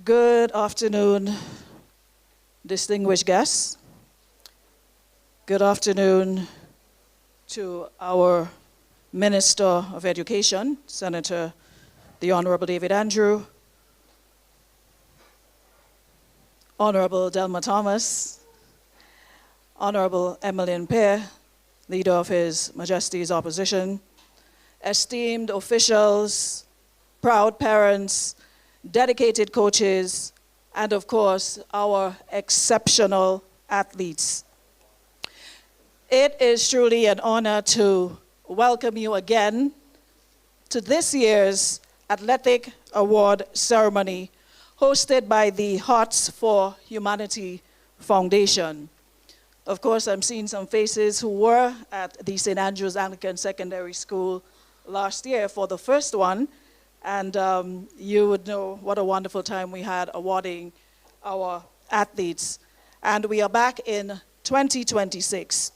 Good afternoon, distinguished guests. Good afternoon to our Minister of Education, Senator the Honorable David Andrew, Honorable Delma Thomas, Honorable Emmeline Pear, Leader of His Majesty's Opposition, esteemed officials, proud parents, dedicated coaches, and of course, our exceptional athletes. It is truly an honor to welcome you again to this year's Athletic Award ceremony hosted by the Hearts for Humanity Foundation. Of course, I'm seeing some faces who were at the St. Andrew's Anglican Secondary School last year for the first one, and you would know what a wonderful time we had awarding our athletes. And we are back in 2026.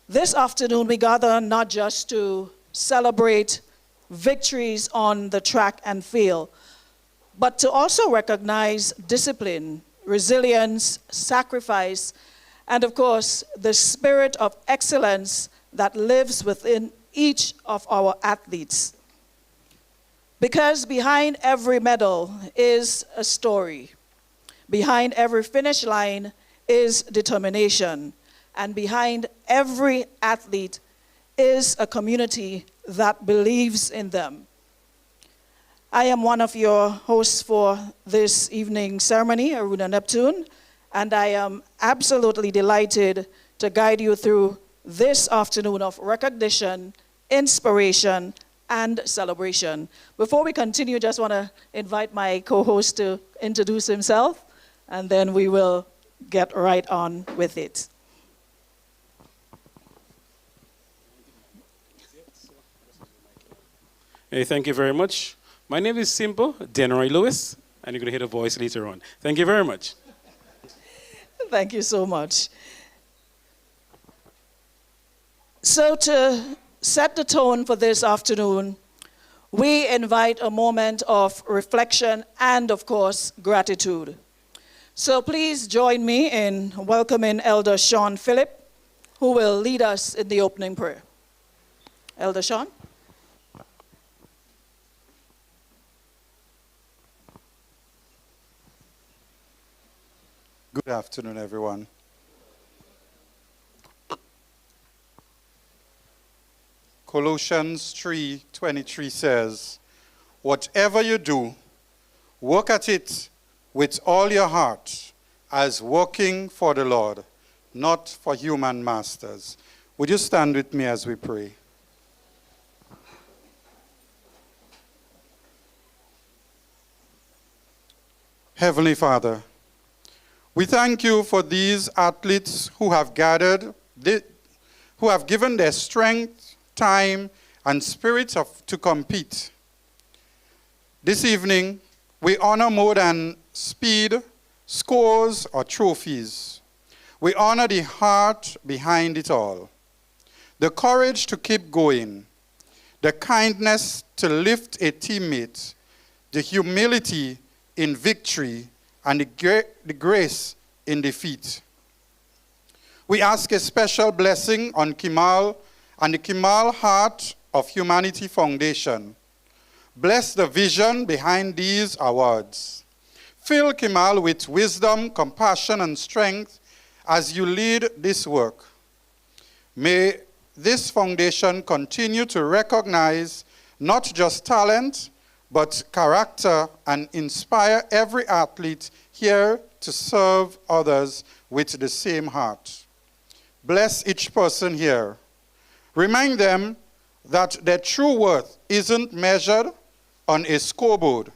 This afternoon, we gather not just to celebrate victories on the track and field, but to also recognize discipline, resilience, sacrifice, and of course, the spirit of excellence that lives within each of our athletes. Because behind every medal is a story. Behind every finish line is determination. And behind every athlete is a community that believes in them. I am one of your hosts for this evening's ceremony, Aruna Neptune, and I am absolutely delighted to guide you through this afternoon of recognition, inspiration, and celebration. Before we continue, just want to invite my co-host to introduce himself, and then we will get right on with it. Hey, thank you very much. My name is Simple Denroy Lewis, and you're going to hear the voice later on. Thank you very much. Thank you so much. So to set the tone for this afternoon, we invite a moment of reflection and, of course, gratitude. So please join me in welcoming Elder Sean Phillip, who will lead us in the opening prayer. Elder Sean. Good afternoon, everyone. Colossians 3:23 says, "Whatever you do, work at it with all your heart, as working for the Lord, not for human masters." Would you stand with me as we pray? Heavenly Father, we thank you for these athletes who have gathered, who have given their strength, time, and spirit to compete. This evening, we honor more than speed, scores, or trophies. We honor the heart behind it all, the courage to keep going, the kindness to lift a teammate, the humility in victory, and the grace in defeat. We ask a special blessing on Kimal and the Kimal Heart of Humanity Foundation. Bless the vision behind these awards. Fill Kimal with wisdom, compassion, and strength as you lead this work. May this foundation continue to recognize not just talent, but character, and inspire every athlete here to serve others with the same heart. Bless each person here. Remind them that their true worth isn't measured on a scoreboard,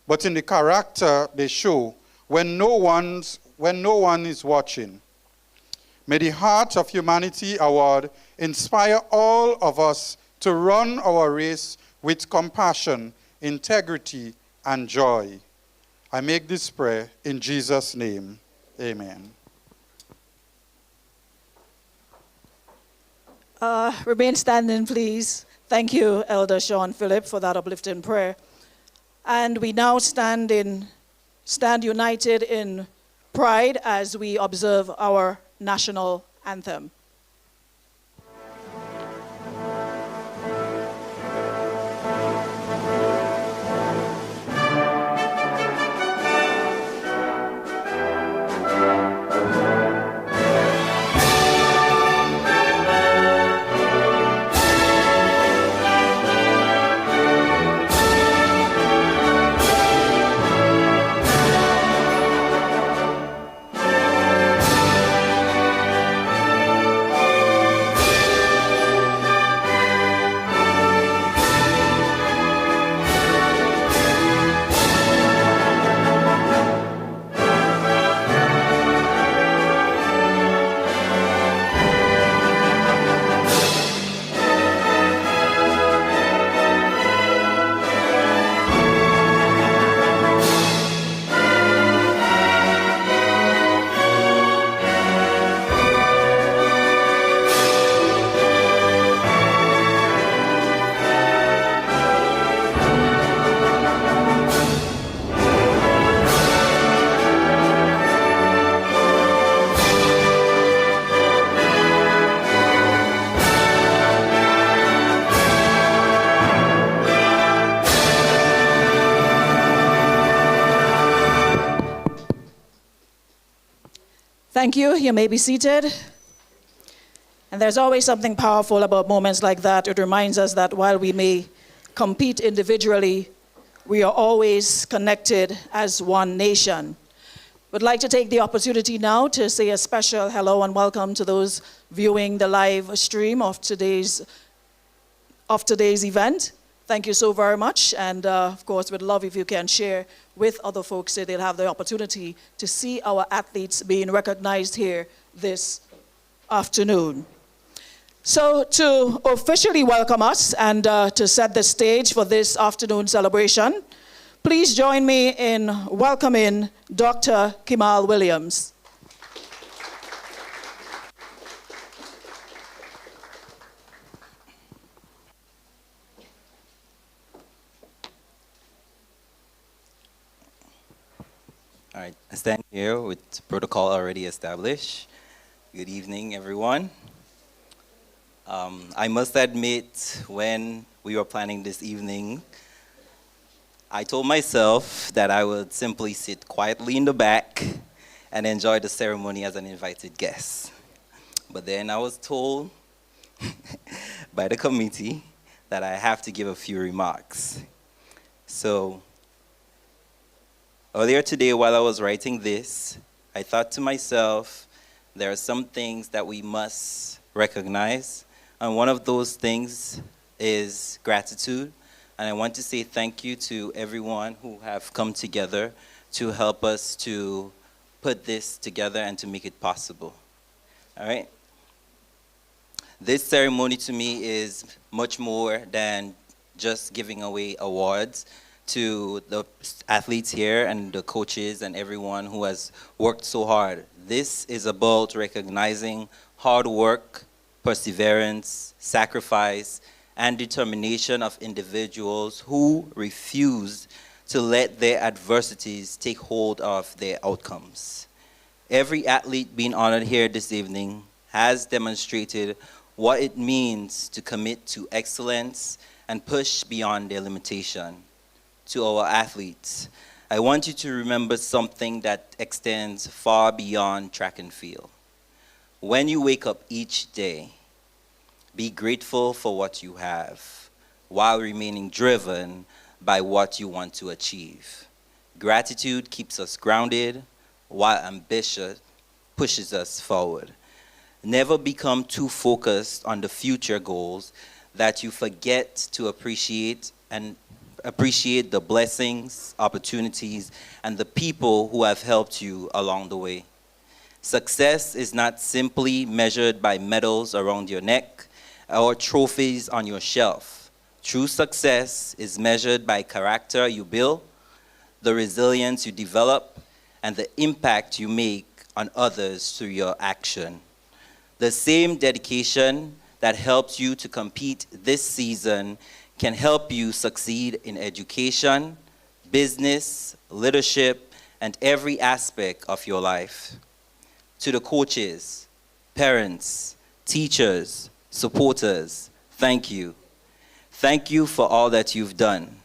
but in the character they show when no one is watching. May the Heart of Humanity Award inspire all of us to run our race with compassion, integrity, and joy. I make this prayer in Jesus' name. Amen. Remain standing, please. Thank you, Elder Sean Phillip, for that uplifting prayer. And we now stand in stand united in pride as we observe our national anthem. Thank you. You may be seated. And there's always something powerful about moments like that. It reminds us that while we may compete individually, we are always connected as one nation. Would like to take the opportunity now to say a special hello and welcome to those viewing the live stream of today's event. Thank you so very much. And of course, we'd love if you can share with other folks so they'll have the opportunity to see our athletes being recognized here this afternoon. So to officially welcome us and to set the stage for this afternoon celebration, please join me in welcoming Dr. Kimal Williams. All right, I stand here with protocol already established. Good evening, everyone. I must admit, when we were planning this evening, I told myself that I would simply sit quietly in the back and enjoy the ceremony as an invited guest. But then I was told by the committee that I have to give a few remarks. So, earlier today, while I was writing this, I thought to myself, there are some things that we must recognize, and one of those things is gratitude. And I want to say thank you to everyone who have come together to help us to put this together and to make it possible. All right? This ceremony to me is much more than just giving away awards to the athletes here and the coaches and everyone who has worked so hard. This is about recognizing hard work, perseverance, sacrifice, and determination of individuals who refuse to let their adversities take hold of their outcomes. Every athlete being honored here this evening has demonstrated what it means to commit to excellence and push beyond their limitation. To our athletes, I want you to remember something that extends far beyond track and field. When you wake up each day, be grateful for what you have while remaining driven by what you want to achieve. Gratitude keeps us grounded while ambition pushes us forward. Never become too focused on the future goals that you forget to appreciate the blessings, opportunities, and the people who have helped you along the way. Success is not simply measured by medals around your neck or trophies on your shelf. True success is measured by character you build, the resilience you develop, and the impact you make on others through your action. The same dedication that helps you to compete this season can help you succeed in education, business, leadership, and every aspect of your life. To the coaches, parents, teachers, supporters, thank you. Thank you for all that you've done,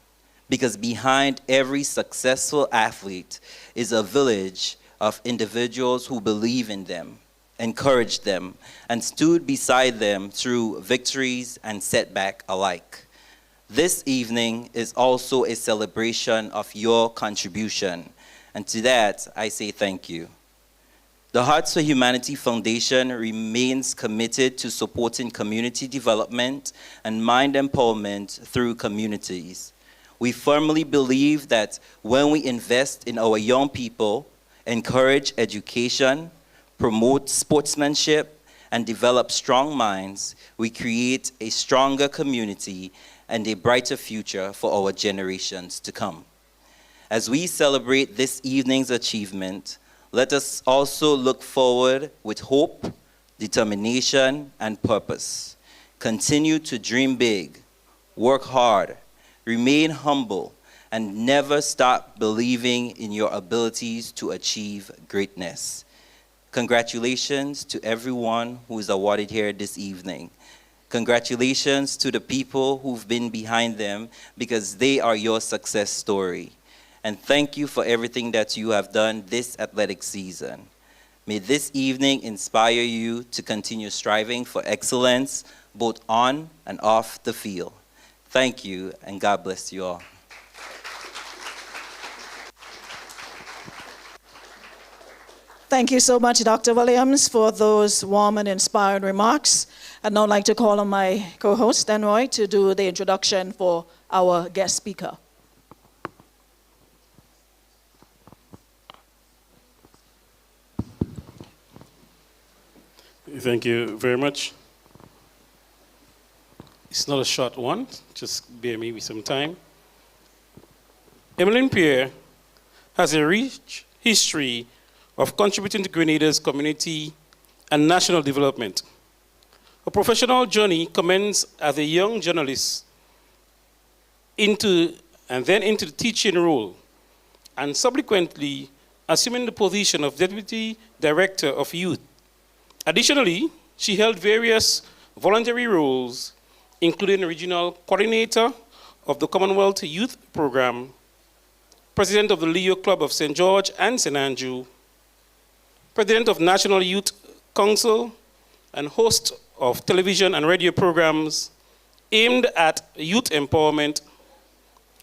because behind every successful athlete is a village of individuals who believe in them, encouraged them, and stood beside them through victories and setback alike. This evening is also a celebration of your contribution, and to that I say thank you. The Hearts for Humanity Foundation remains committed to supporting community development and mind empowerment through communities. We firmly believe that when we invest in our young people, encourage education, promote sportsmanship, and develop strong minds, we create a stronger community and a brighter future for our generations to come. As we celebrate this evening's achievement, let us also look forward with hope, determination, and purpose. Continue to dream big, work hard, remain humble, and never stop believing in your abilities to achieve greatness. Congratulations to everyone who is awarded here this evening. Congratulations to the people who've been behind them, because they are your success story. And thank you for everything that you have done this athletic season. May this evening inspire you to continue striving for excellence, both on and off the field. Thank you, and God bless you all. Thank you so much, Dr. Williams, for those warm and inspiring remarks. I'd now like to call on my co-host, Denroy, to do the introduction for our guest speaker. Thank you very much. It's not a short one, just bear me with some time. Emmeline Pierre has a rich history of contributing to Grenada's community and national development. Her professional journey commenced as a young journalist into the teaching role, and subsequently assuming the position of Deputy Director of Youth. Additionally, she held various voluntary roles, including Regional Coordinator of the Commonwealth Youth Program, President of the Leo Club of St. George and St. Andrew, President of National Youth Council, and host of television and radio programs aimed at youth empowerment.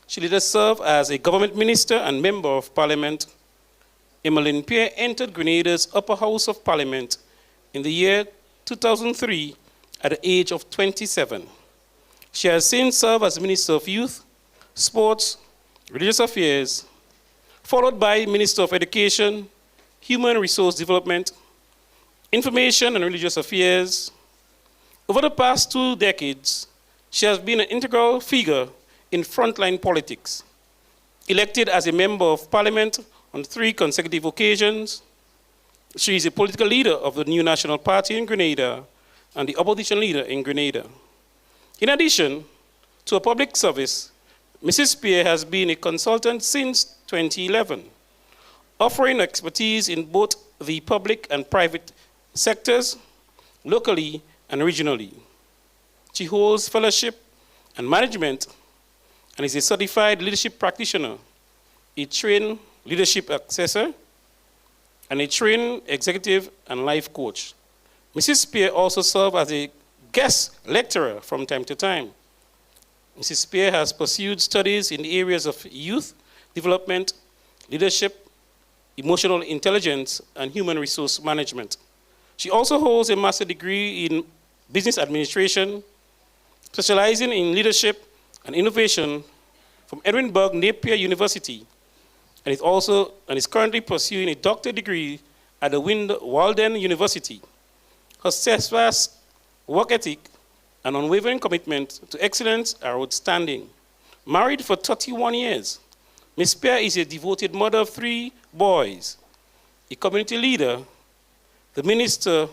She later served as a government minister and member of parliament. Emmeline Pierre entered Grenada's Upper House of Parliament in the year 2003 at the age of 27. She has since served as Minister of Youth, Sports, Religious Affairs, followed by Minister of Education, Human Resource Development, Information and Religious Affairs. Over the past 2 decades, she has been an integral figure in frontline politics, elected as a member of parliament on 3 consecutive occasions. She is a political leader of the New National Party in Grenada and the opposition leader in Grenada. In addition to a public service, Mrs. Pierre has been a consultant since 2011, offering expertise in both the public and private sectors, locally and regionally. She holds fellowship and management and is a certified leadership practitioner, a trained leadership assessor, and a trained executive and life coach. Mrs. Pierre also serves as a guest lecturer from time to time. Mrs. Pierre has pursued studies in the areas of youth development, leadership, emotional intelligence, and human resource management. She also holds a master's degree in business administration, specializing in leadership and innovation from Edinburgh Napier University, and is currently pursuing a doctorate degree at the Walden University. Her steadfast work ethic and unwavering commitment to excellence are outstanding. Married for 31 years, Ms. Pierre is a devoted mother of 3 boys, a community leader, the minister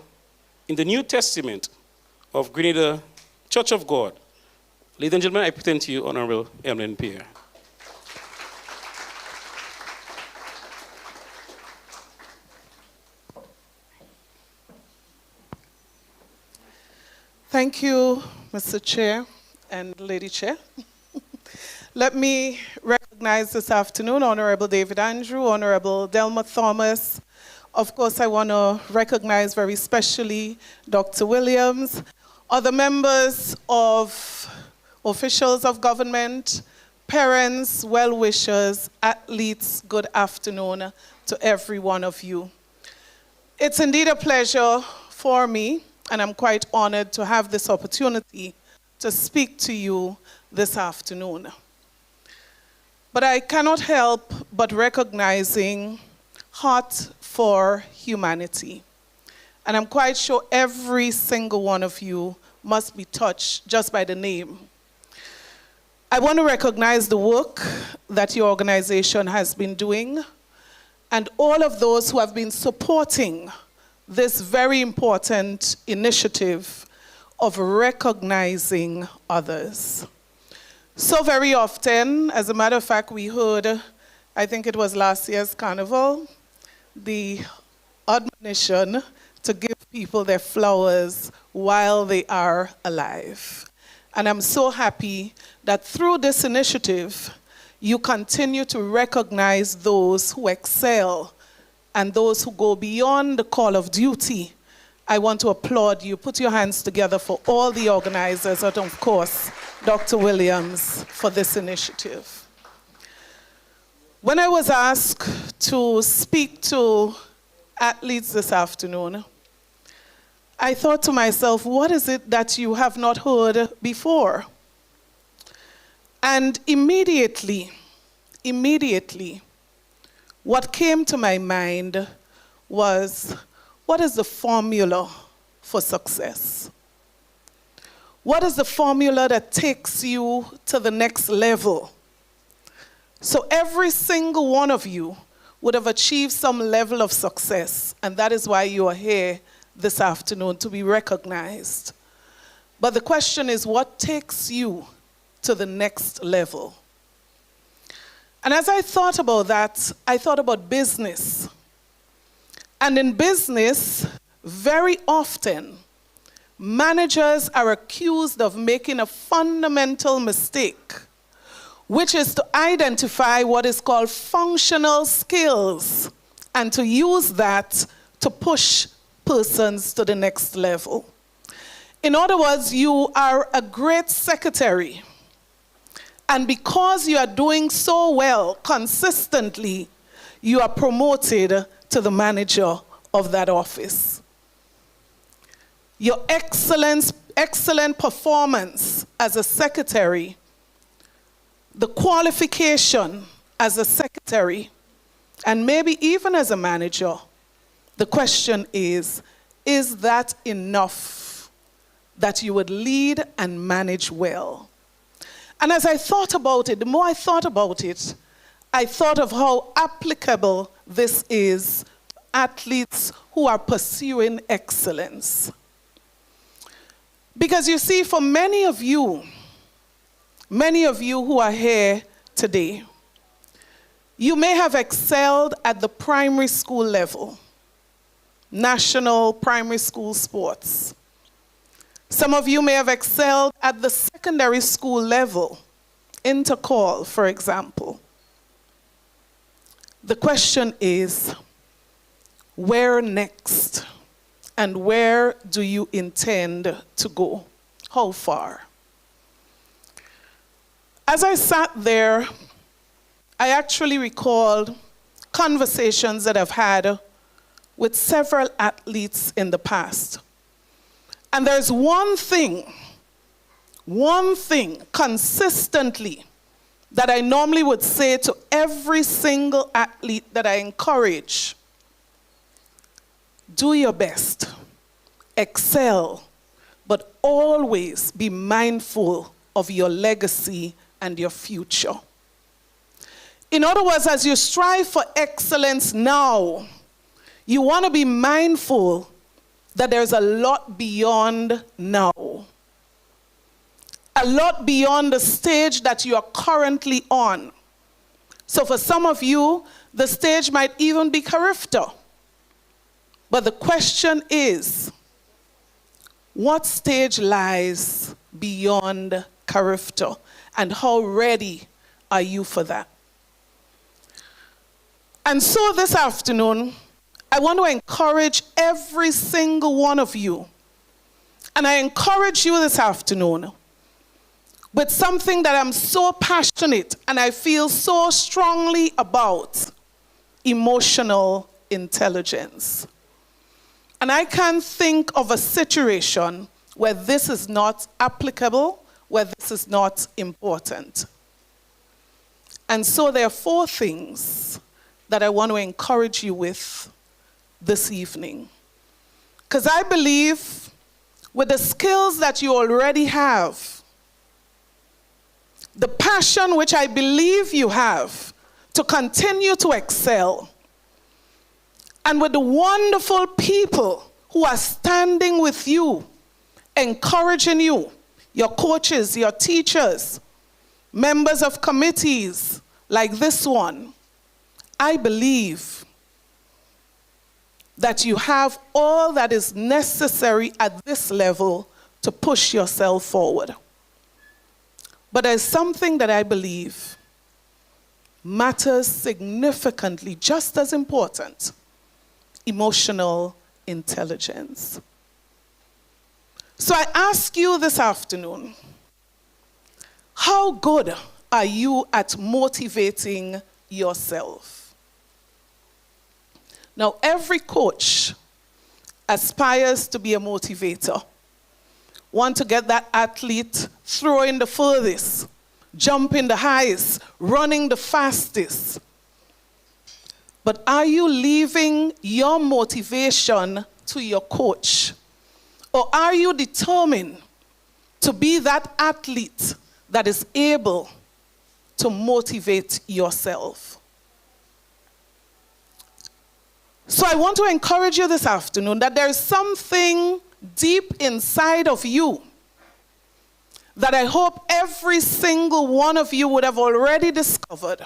in the New Testament of Grenada Church of God. Ladies and gentlemen, I present to you Honorable Emmeline Pierre. Thank you, Mr. Chair and Lady Chair. Let me recognize this afternoon Honorable David Andrew, Honorable Delma Thomas. Of course, I want to recognize very specially Dr. Williams, other members of officials of government, parents, well-wishers, athletes, good afternoon to every one of you. It's indeed a pleasure for me, and I'm quite honored to have this opportunity to speak to you this afternoon. But I cannot help but recognizing Heart for Humanity. And I'm quite sure every single one of you must be touched just by the name. I want to recognize the work that your organization has been doing and all of those who have been supporting this very important initiative of recognizing others. So very often, as a matter of fact, we heard, I think it was last year's carnival, the admonition to give people their flowers while they are alive. And I'm so happy that through this initiative, you continue to recognize those who excel and those who go beyond the call of duty. I want to applaud you. Put your hands together for all the organizers, and of course, Dr. Williams, for this initiative. When I was asked to speak to athletes this afternoon, I thought to myself, what is it that you have not heard before? And immediately, what came to my mind was, what is the formula for success? What is the formula that takes you to the next level? So every single one of you would have achieved some level of success, and that is why you are here this afternoon, to be recognized. But the question is, what takes you to the next level? And as I thought about that, I thought about business. And in business, very often, managers are accused of making a fundamental mistake, which is to identify what is called functional skills and to use that to push persons to the next level. In other words, you are a great secretary, and because you are doing so well consistently, you are promoted to the manager of that office. Your excellent performance as a secretary, the qualification as a secretary, and maybe even as a manager, the question is that enough that you would lead and manage well? And as I thought about it, the more I thought about it, I thought of how applicable this is to athletes who are pursuing excellence. Because you see, for many of you who are here today, you may have excelled at the primary school level, national primary school sports. Some of you may have excelled at the secondary school level, intercall, for example. The question is, where next? And where do you intend to go? How far? As I sat there, I actually recalled conversations that I've had with several athletes in the past. And there's one thing consistently that I normally would say to every single athlete that I encourage. Do your best, excel, but always be mindful of your legacy and your future. In other words, as you strive for excellence now, you want to be mindful that there's a lot beyond now. A lot beyond the stage that you are currently on. So for some of you, the stage might even be Carifta. But the question is, what stage lies beyond character, and how ready are you for that? And so this afternoon, I want to encourage every single one of you, and I encourage you this afternoon with something that I'm so passionate and I feel so strongly about: emotional intelligence. And I can't think of a situation where this is not applicable, where this is not important. And so there are 4 things that I want to encourage you with this evening. Because I believe with the skills that you already have, the passion which I believe you have to continue to excel, and with the wonderful people who are standing with you, encouraging you, your coaches, your teachers, members of committees like this one, I believe that you have all that is necessary at this level to push yourself forward. But there's something that I believe matters significantly, just as important: emotional intelligence. So I ask you this afternoon, how good are you at motivating yourself? Now, every coach aspires to be a motivator. Want to get that athlete throwing the furthest, jumping the highest, running the fastest. But are you leaving your motivation to your coach? Or are you determined to be that athlete that is able to motivate yourself? So I want to encourage you this afternoon that there is something deep inside of you that I hope every single one of you would have already discovered.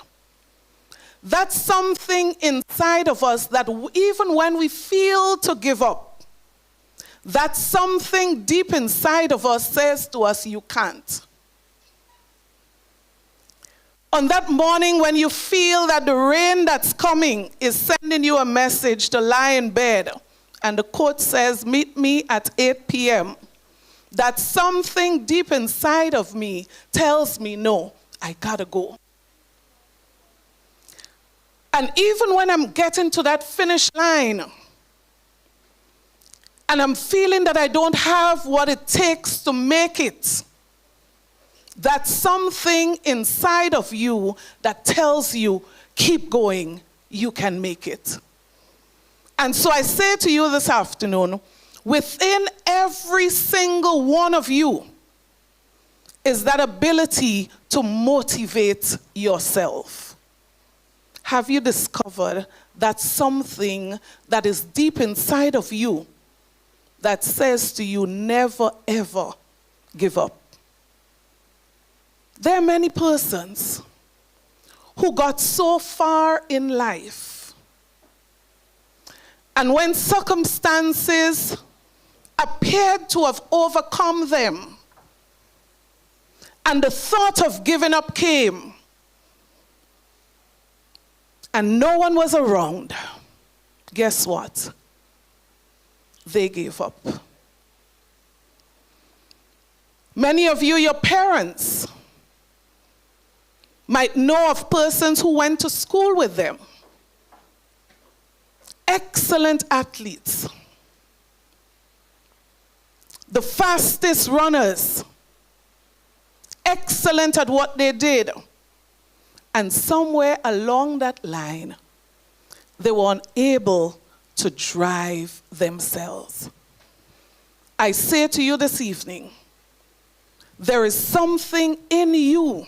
That's something inside of us that even when we feel to give up, that something deep inside of us says to us, you can't. On that morning when you feel that the rain that's coming is sending you a message to lie in bed, and the coach says, meet me at 8 p.m., that something deep inside of me tells me, no, I gotta go. And even when I'm getting to that finish line, and I'm feeling that I don't have what it takes to make it, that's something inside of you that tells you, keep going, you can make it. And so I say to you this afternoon, within every single one of you is that ability to motivate yourself. Have you discovered that something that is deep inside of you that says to you, never ever give up? There are many persons who got so far in life, and when circumstances appeared to have overcome them, and the thought of giving up came, and no one was around, guess what? They gave up. Many of you, your parents, might know of persons who went to school with them. Excellent athletes. The fastest runners. Excellent at what they did. And somewhere along that line, they were unable to drive themselves. I say to you this evening, there is something in you.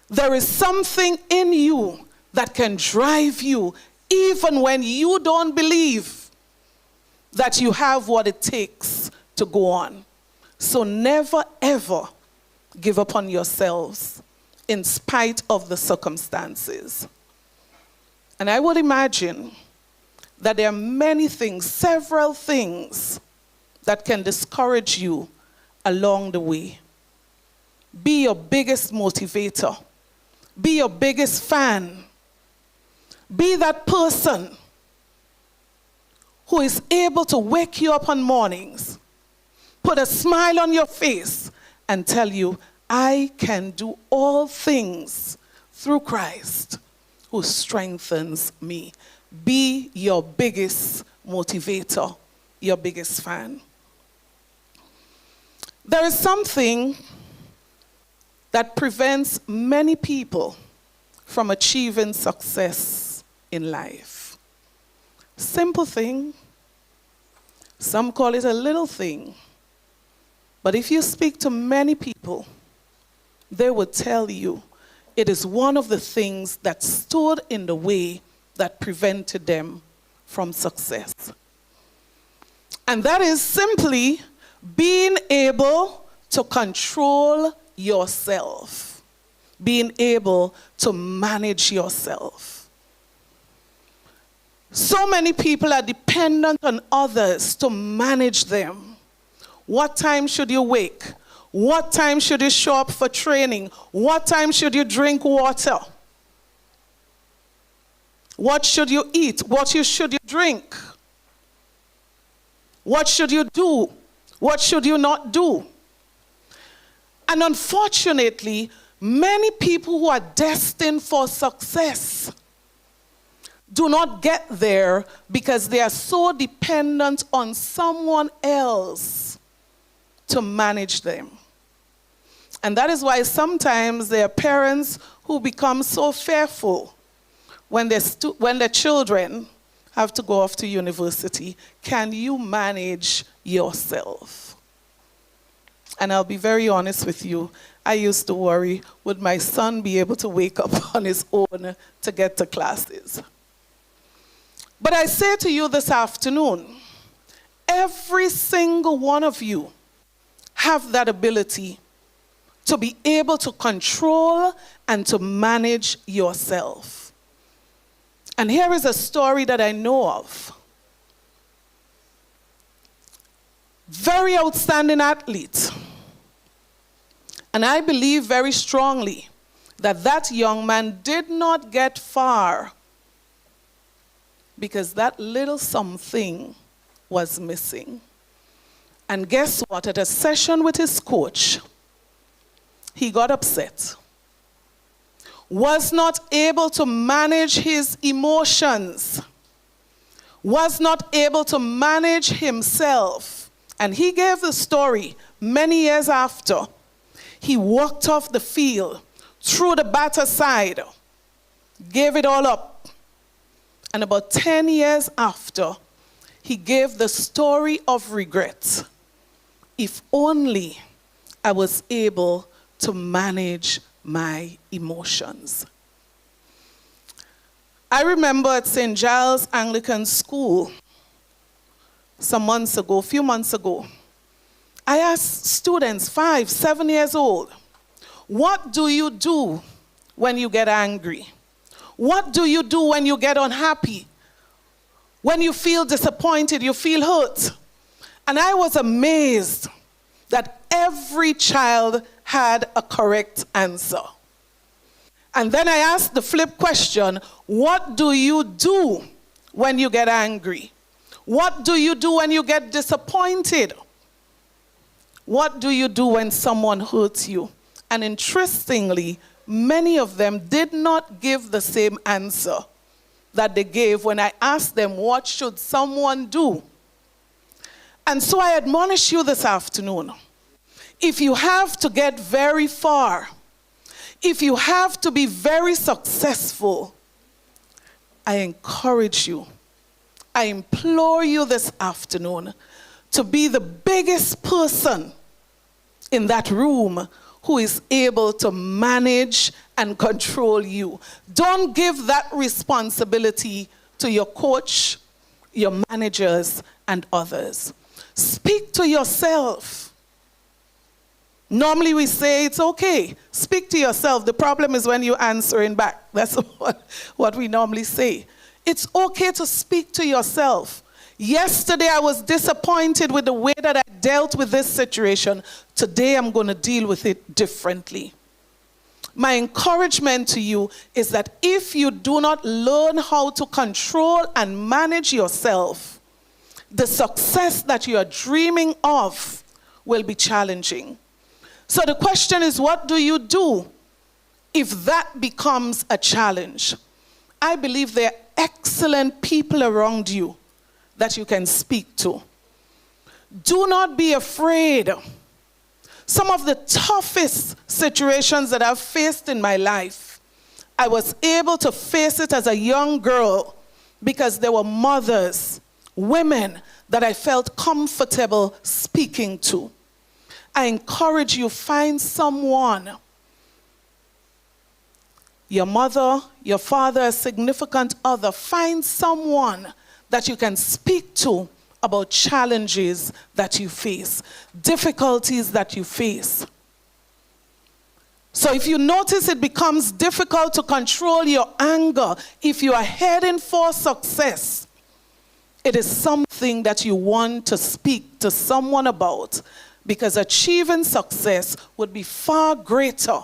There is something in you that can drive you even when you don't believe that you have what it takes to go on. So never ever give up on yourselves in spite of the circumstances. And I would imagine that there are many things, several things that can discourage you along the way. Be your biggest motivator. Be your biggest fan. Be that person who is able to wake you up on mornings, put a smile on your face, and tell you, I can do all things through Christ who strengthens me. Be your biggest motivator, your biggest fan. There is something that prevents many people from achieving success in life. Simple thing. Some call it a little thing. But if you speak to many people, they will tell you it is one of the things that stood in the way that prevented them from success. And that is simply being able to control yourself, being able to manage yourself. So many people are dependent on others to manage them. What time should you wake? What time should you show up for training? What time should you drink water? What should you eat? What should you drink? What should you do? What should you not do? And unfortunately, many people who are destined for success do not get there because they are so dependent on someone else to manage them. And that is why sometimes there are parents who become so fearful when their children have to go off to university. Can you manage yourself? And I'll be very honest with you, I used to worry, would my son be able to wake up on his own to get to classes? But I say to you this afternoon, every single one of you have that ability to be able to control and to manage yourself. And here is a story that I know of. Very outstanding athlete. And I believe very strongly that that young man did not get far because that little something was missing. And guess what? At a session with his coach, he got upset, was not able to manage his emotions, was not able to manage himself. And he gave the story many years after. He walked off the field, threw the bat aside, gave it all up. And about 10 years after, he gave the story of regret. If only I was able to manage my emotions. I remember at St. Giles Anglican School a few months ago, I asked students, 5, 7 years old, what do you do when you get angry? What do you do when you get unhappy? When you feel disappointed, you feel hurt? And I was amazed that every child had a correct answer. And then I asked the flip question, what do you do when you get angry? What do you do when you get disappointed? What do you do when someone hurts you? And interestingly, many of them did not give the same answer that they gave when I asked them, what should someone do? And so I admonish you this afternoon, if you have to get very far, if you have to be very successful, I encourage you, I implore you this afternoon to be the biggest person in that room who is able to manage and control you. Don't give that responsibility to your coach, your managers, and others. Speak to yourself. Normally we say it's okay. Speak to yourself. The problem is when you're answering back. That's what we normally say. It's okay to speak to yourself. Yesterday, I was disappointed with the way that I dealt with this situation. Today, I'm going to deal with it differently. My encouragement to you is that if you do not learn how to control and manage yourself, the success that you are dreaming of will be challenging. So the question is, what do you do if that becomes a challenge? I believe there are excellent people around you that you can speak to. Do not be afraid. Some of the toughest situations that I've faced in my life, I was able to face it as a young girl because there were mothers, women that I felt comfortable speaking to. I encourage you, find someone, your mother, your father, a significant other, find someone that you can speak to about challenges that you face, difficulties that you face. So if you notice it becomes difficult to control your anger, if you are heading for success, it is something that you want to speak to someone about, because achieving success would be far greater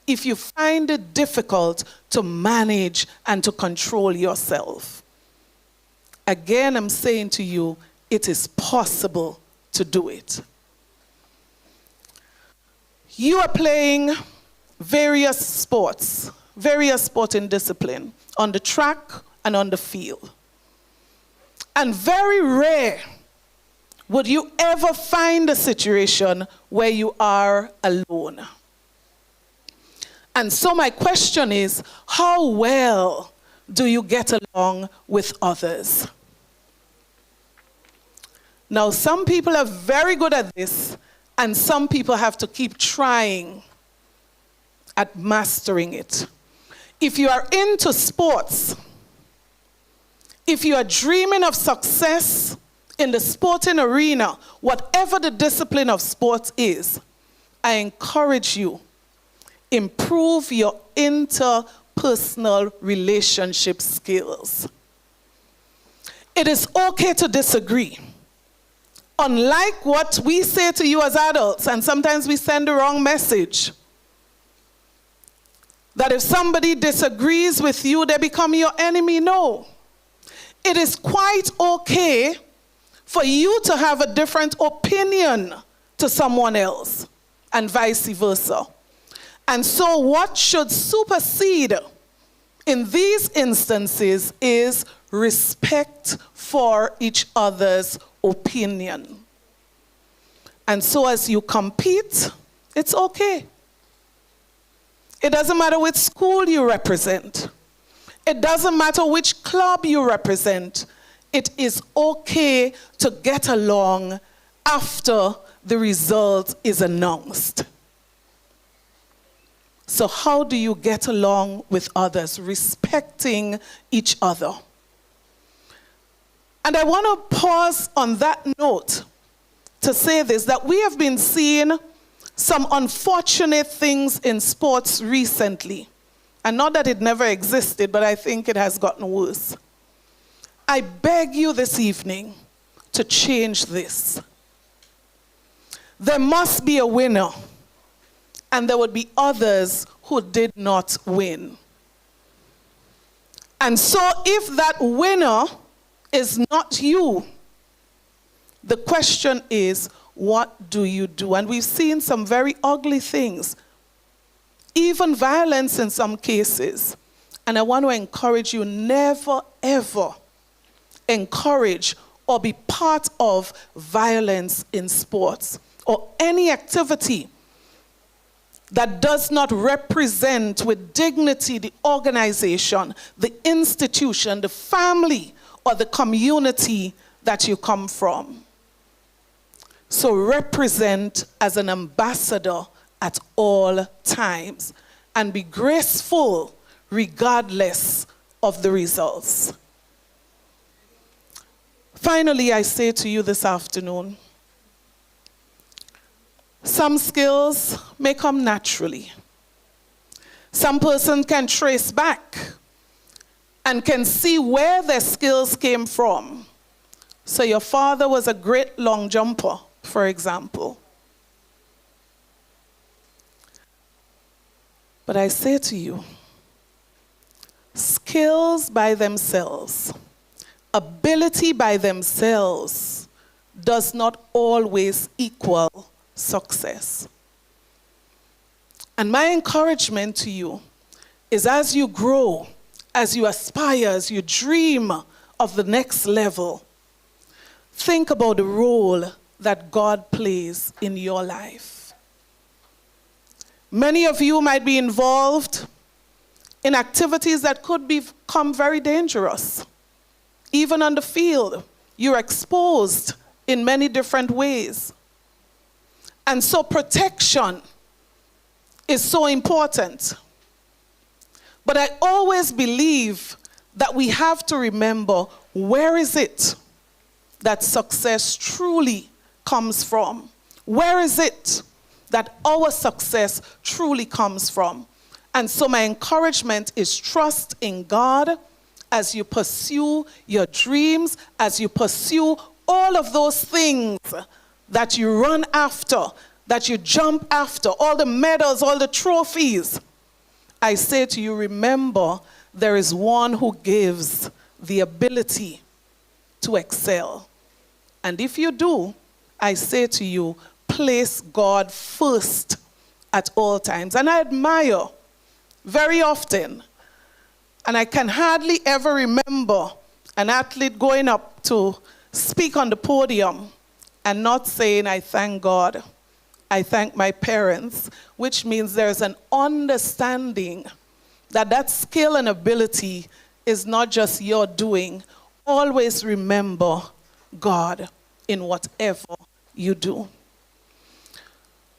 if you find it difficult to manage and to control yourself. Again, I'm saying to you, it is possible to do it. You are playing various sports, various sporting disciplines on the track and on the field. And very rare would you ever find a situation where you are alone. And so my question is, how well do you get along with others? Now, some people are very good at this, and some people have to keep trying at mastering it. If you are into sports, if you are dreaming of success in the sporting arena, whatever the discipline of sports is, I encourage you, improve your interpersonal relationship skills. It is okay to disagree. Unlike what we say to you as adults, and sometimes we send the wrong message, that if somebody disagrees with you, they become your enemy. No. It is quite okay for you to have a different opinion to someone else, and vice versa. And so what should supersede in these instances is respect for each other's opinion. And so as you compete, it's okay. It doesn't matter which school you represent. It doesn't matter which club you represent. It is okay to get along after the result is announced. So how do you get along with others? Respecting each other. And I want to pause on that note to say this, that we have been seeing some unfortunate things in sports recently. And not that it never existed, but I think it has gotten worse. I beg you this evening to change this. There must be a winner, and there would be others who did not win. And so if that winner is not you, the question is, what do you do? And we've seen some very ugly things, even violence in some cases. And I want to encourage you, never ever encourage or be part of violence in sports or any activity that does not represent with dignity the organization, the institution, the family, or the community that you come from. So represent as an ambassador at all times and be graceful regardless of the results. Finally, I say to you this afternoon, some skills may come naturally. Some person can trace back and can see where their skills came from. So your father was a great long jumper, for example. But I say to you, skills by themselves, ability by themselves, does not always equal success. And my encouragement to you is, as you grow, as you aspire, as you dream of the next level, think about the role that God plays in your life. Many of you might be involved in activities that could become very dangerous. Even on the field, you're exposed in many different ways. And so protection is so important. But I always believe that we have to remember, where is it that success truly comes from? Where is it that our success truly comes from? And so my encouragement is, trust in God as you pursue your dreams, as you pursue all of those things that you run after, that you jump after, all the medals, all the trophies. I say to you, remember, there is one who gives the ability to excel. And if you do, I say to you, place God first at all times. And I admire very often, and I can hardly ever remember an athlete going up to speak on the podium and not saying, I thank God, I thank my parents, which means there's an understanding that that skill and ability is not just your doing. Always remember God in whatever you do.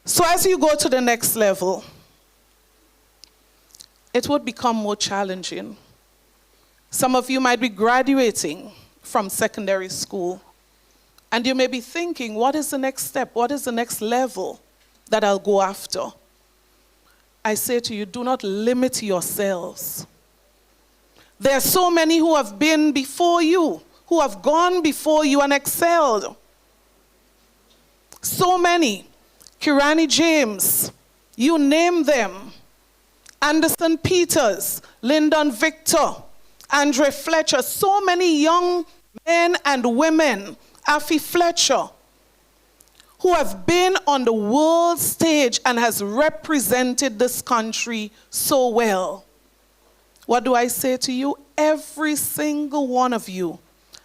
So as you go to the next level, it would become more challenging. Some of you might be graduating from secondary school, and you may be thinking, what is the next step? What is the next level that I'll go after? I say to you, do not limit yourselves. There are so many who have been before you, who have gone before you and excelled. So many. Kirani James, you name them. Anderson Peters, Lyndon Victor, Andre Fletcher, so many young men and women, Afi Fletcher, who have been on the world stage and has represented this country so well. What do I say to you? Every single one of you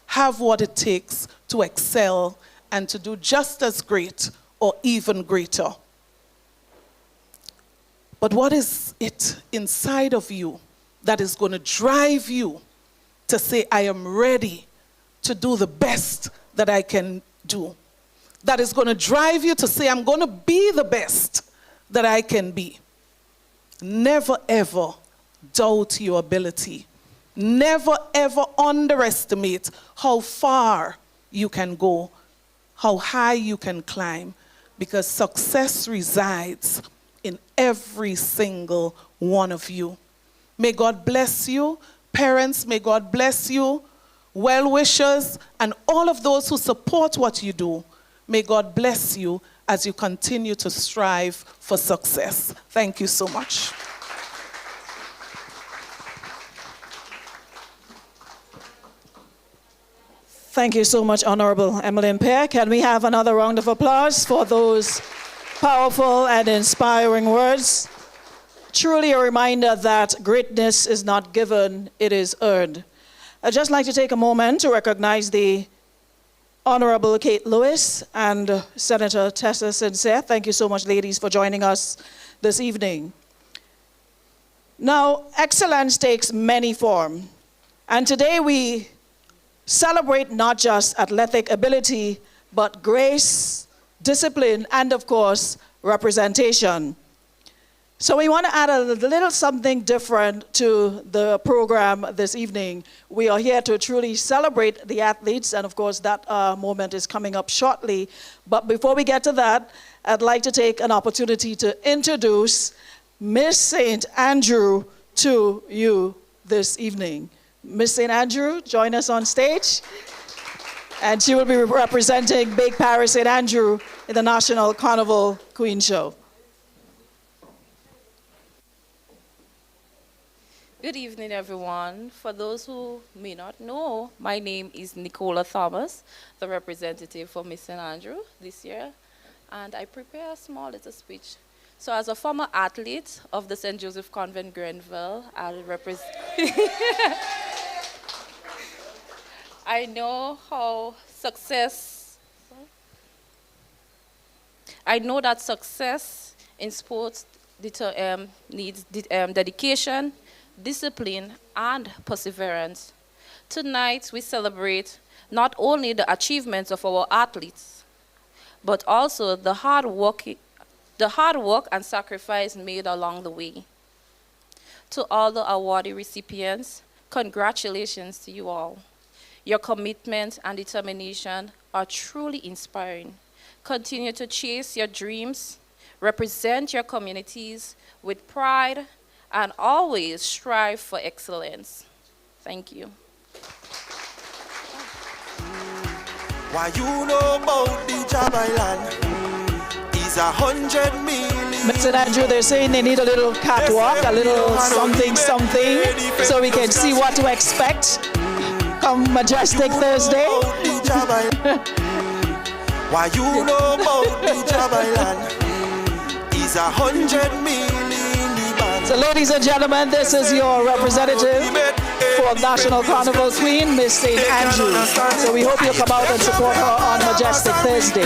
have what it takes to excel and to do just as great or even greater. But what is it inside of you that is going to drive you to say, I am ready to do the best that I can do? That is going to drive you to say, I'm going to be the best that I can be. Never ever doubt your ability. Never ever underestimate how far you can go, how high you can climb, because success resides in every single one of you. May God bless you. Parents, may God bless you. Well-wishers and all of those who support what you do, may God bless you as you continue to strive for success. Thank you so much. Thank you so much, Honorable Emmeline Pear. Can we have another round of applause for those powerful and inspiring words? Truly a reminder that greatness is not given, it is earned. I'd just like to take a moment to recognize the Honorable Kate Lewis and Senator Tessa Sincere. Thank you so much, ladies, for joining us this evening. Now, excellence takes many forms, and today we celebrate not just athletic ability, but grace, discipline, and of course, representation. So we want to add a little something different to the program this evening. We are here to truly celebrate the athletes, and of course that moment is coming up shortly. But before we get to that, I'd like to take an opportunity to introduce Miss St. Andrew to you this evening. Miss St. Andrew, join us on stage. And she will be representing Big Paris St. Andrew in the National Carnival Queen Show. Good evening, everyone. For those who may not know, my name is Nicola Thomas, the representative for Miss St. Andrew this year, and I prepare a small little speech. So as a former athlete of the St. Joseph Convent, Grenville, I'll represent... I know how I know that success in sports needs dedication, discipline, and perseverance. Tonight, we celebrate not only the achievements of our athletes, but also the hard work and sacrifice made along the way. To all the awardee recipients, congratulations to you all. Your commitment and determination are truly inspiring. Continue to chase your dreams, represent your communities with pride, and always strive for excellence. Thank you. Why you know about the job island is 100 million. Miss St. Andrew, they're saying they need a little catwalk, a little something, so we can see what to expect come Majestic Thursday. Why you know about the job island is 100 million. So ladies and gentlemen, this is your representative for National Carnival Queen, Miss St. Andrew. So we hope you'll come out and support her on Majestic Thursday.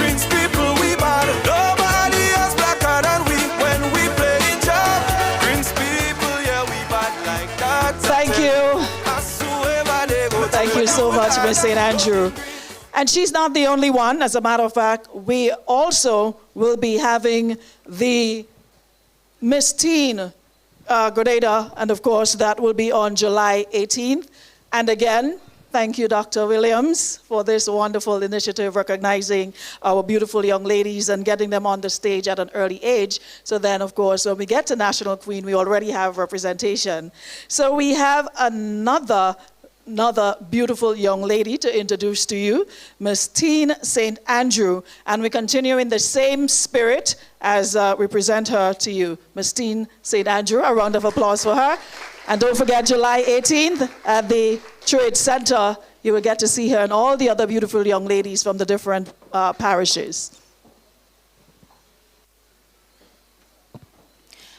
Thank you. Thank you so much, Miss St. Andrew. And she's not the only one. As a matter of fact, we also will be having the Miss Teen Grenada, and of course that will be on July 18th. And again, thank you, Dr. Williams, for this wonderful initiative recognizing our beautiful young ladies and getting them on the stage at an early age. So then, of course, when we get to National Queen, we already have representation. So we have another beautiful young lady to introduce to you, Miss Teen St. Andrew. And we continue in the same spirit as we present her to you. Miss Teen St. Andrew, a round of applause for her. And don't forget, July 18th at the Trade Center, you will get to see her and all the other beautiful young ladies from the different parishes.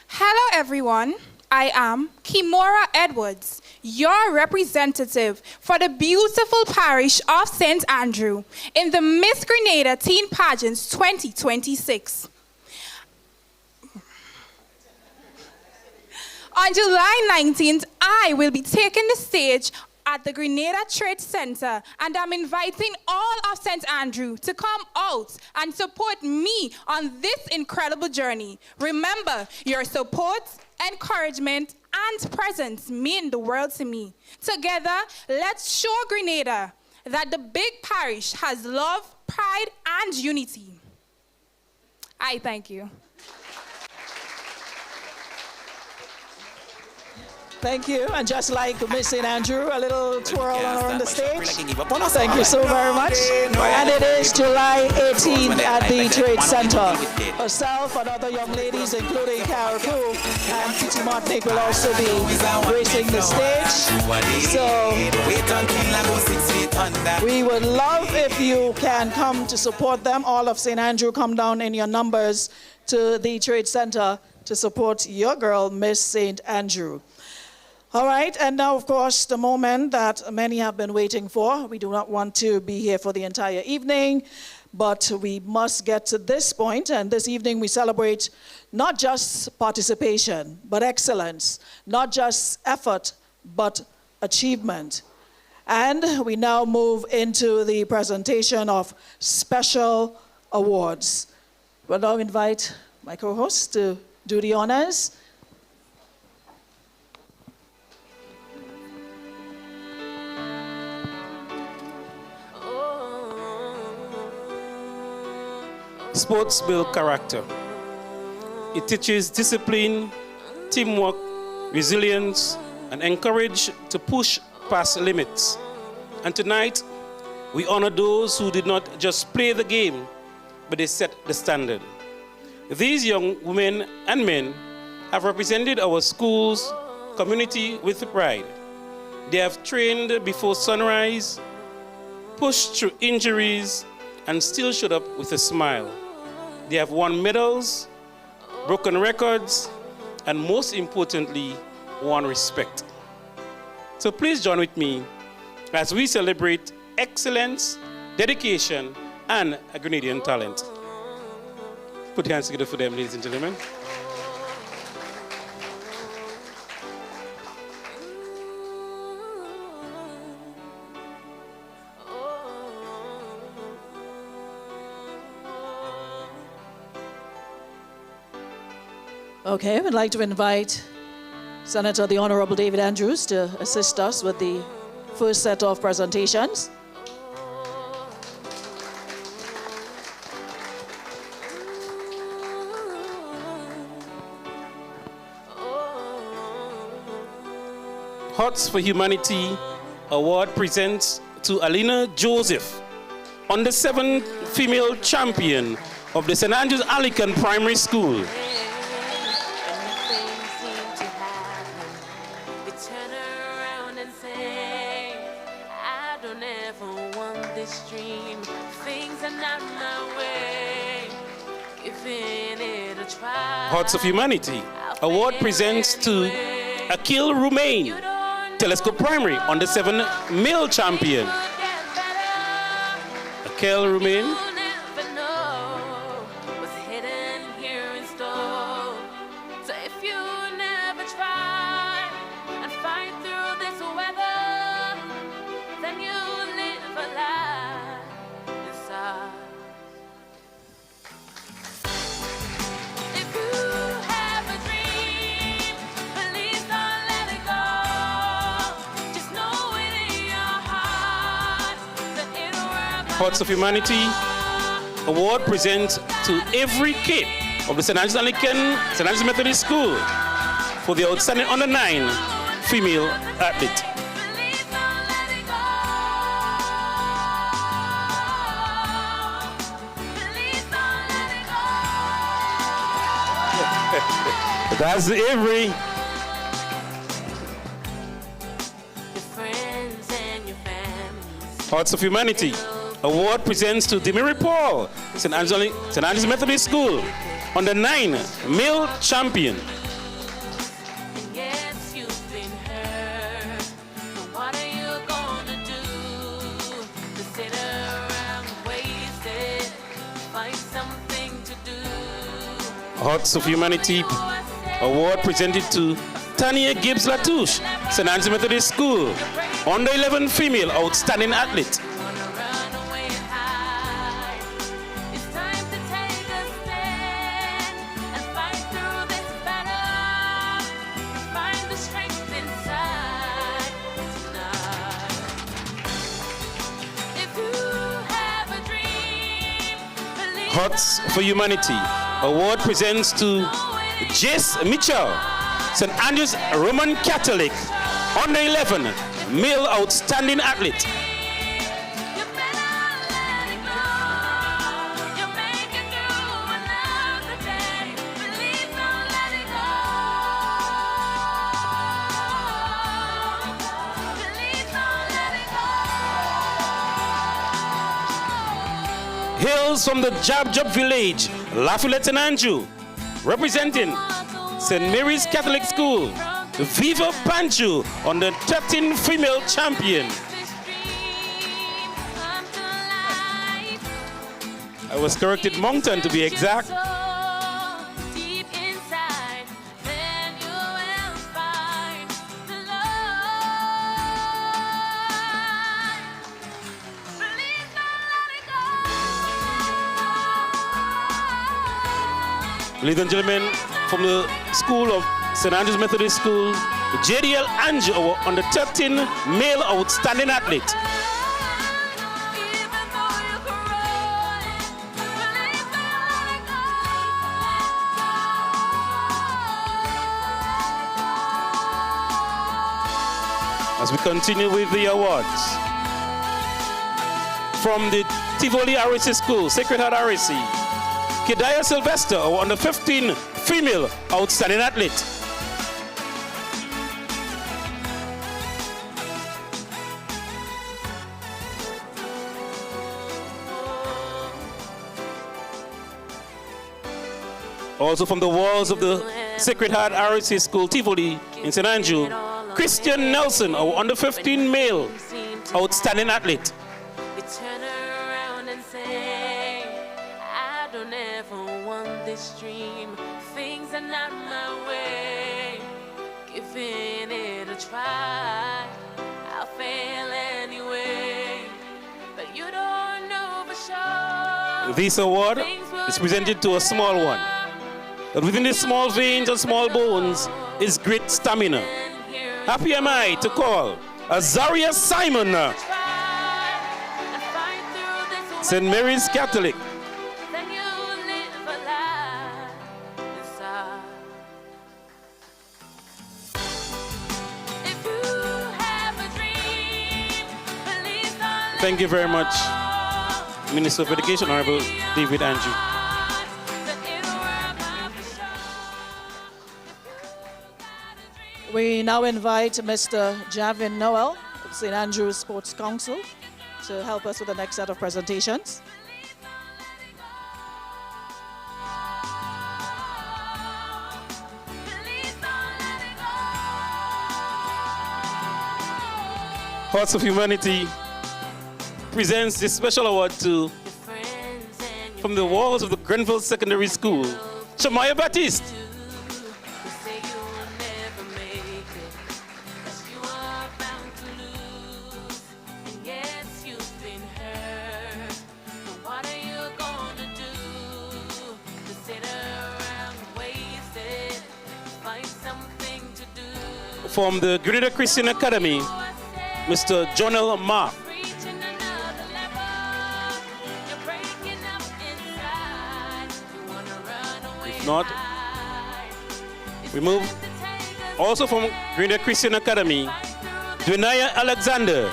Hello, everyone. I am Kimora Edwards, your representative for the beautiful parish of St. Andrew in the Miss Grenada Teen Pageants 2026. On July 19th, I will be taking the stage at the Grenada Trade Center, and I'm inviting all of St. Andrew to come out and support me on this incredible journey. Remember, your support, encouragement, and presence mean the world to me. Together, let's show Grenada that the big parish has love, pride, and unity. I thank you. Thank you. And just like Miss St. Andrew, a little twirl on the stage. Thank you so very much. And it is July 18th at the Trade Center. Herself and other young ladies, including Carol Crew and Titi Martinique, will also be gracing the stage. So we would love if you can come to support them. All of St. Andrew, come down in your numbers to the Trade Center to support your girl, Miss St. Andrew. All right, and now, of course, the moment that many have been waiting for. We do not want to be here for the entire evening, but we must get to this point, and this evening we celebrate not just participation, but excellence, not just effort, but achievement. And we now move into the presentation of special awards. We'll now invite my co-host to do the honors. Sports build character. It teaches discipline, teamwork, resilience, and encourage to push past limits. And tonight, We honor those who did not just play the game, but they set the standard. These young women and men have represented our school's community with pride. They have trained before sunrise, pushed through injuries, and still showed up with a smile. They have won medals, broken records, and most importantly, won respect. So please join with me as we celebrate excellence, dedication, and a Grenadian talent. Put your hands together for them, ladies and gentlemen. Okay, we'd like to invite Senator the Honorable David Andrews to assist us with the first set of presentations. Hearts for Humanity Award presents to Alina Joseph, under 7 female champion of the St. Andrews Alican Primary School. Hearts of Humanity Award presents to Akil Rumain, Telescope Primary, under 7 male champion. Akil Rumain. Hearts of Humanity Award present to every kid of the St. Andrews Anglican St. Andrews Methodist School for the outstanding under 9 female athlete. That's every. Hearts of Humanity Award presents to Demiri Paul, St. Andrews Methodist School, under 9 male champion. Yes, you've been hurt, but what are you gonna do? To sit around wasted, find something to do. Hearts of Humanity Award presented to Tania Gibbs Latouche, St. Andrews Methodist School, under 11 female outstanding athlete. Hearts for Humanity Award presents to Jace Mitchell, St. Andrews Roman Catholic, under 11 male outstanding athlete. Hails from the Jab Village, Lafayette and Andrew, representing St. Mary's Catholic School, Viva Panchu, on the 13 female champion. I was corrected, Moncton to be exact. Ladies and gentlemen, from the school of St. Andrews Methodist School, JDL Ange Award on the 13 male outstanding athlete. As we continue with the awards. From the Tivoli RSC School, Sacred Heart RSC, Kedaya Sylvester, our under 15 female outstanding athlete. Also from the walls of the Sacred Heart RSC School, Tivoli in St. Andrew, Christian Nelson, our under 15 male outstanding athlete. You turn around and say, I don't ever want this dream. Things are not my way. Giving it a try, I'll fail anyway. But you don't know for sure. This award is presented to a small one. But within these small veins and small bones is great stamina. Happy am I to call Azaria Simon, St. Mary's Catholic. Thank you very much, Minister of Education, Honorable David Andrew. We now invite Mr. Javin Noel of St. Andrew's Sports Council to help us with the next set of presentations. Hearts of Humanity presents this special award to, from the walls of the Grenville Secondary School, Shamaya Baptiste. From the Grenville Christian Academy, Mr. Jonel Ma. If not, we move. Also from Grenville Christian Academy, Dwenaya Alexander.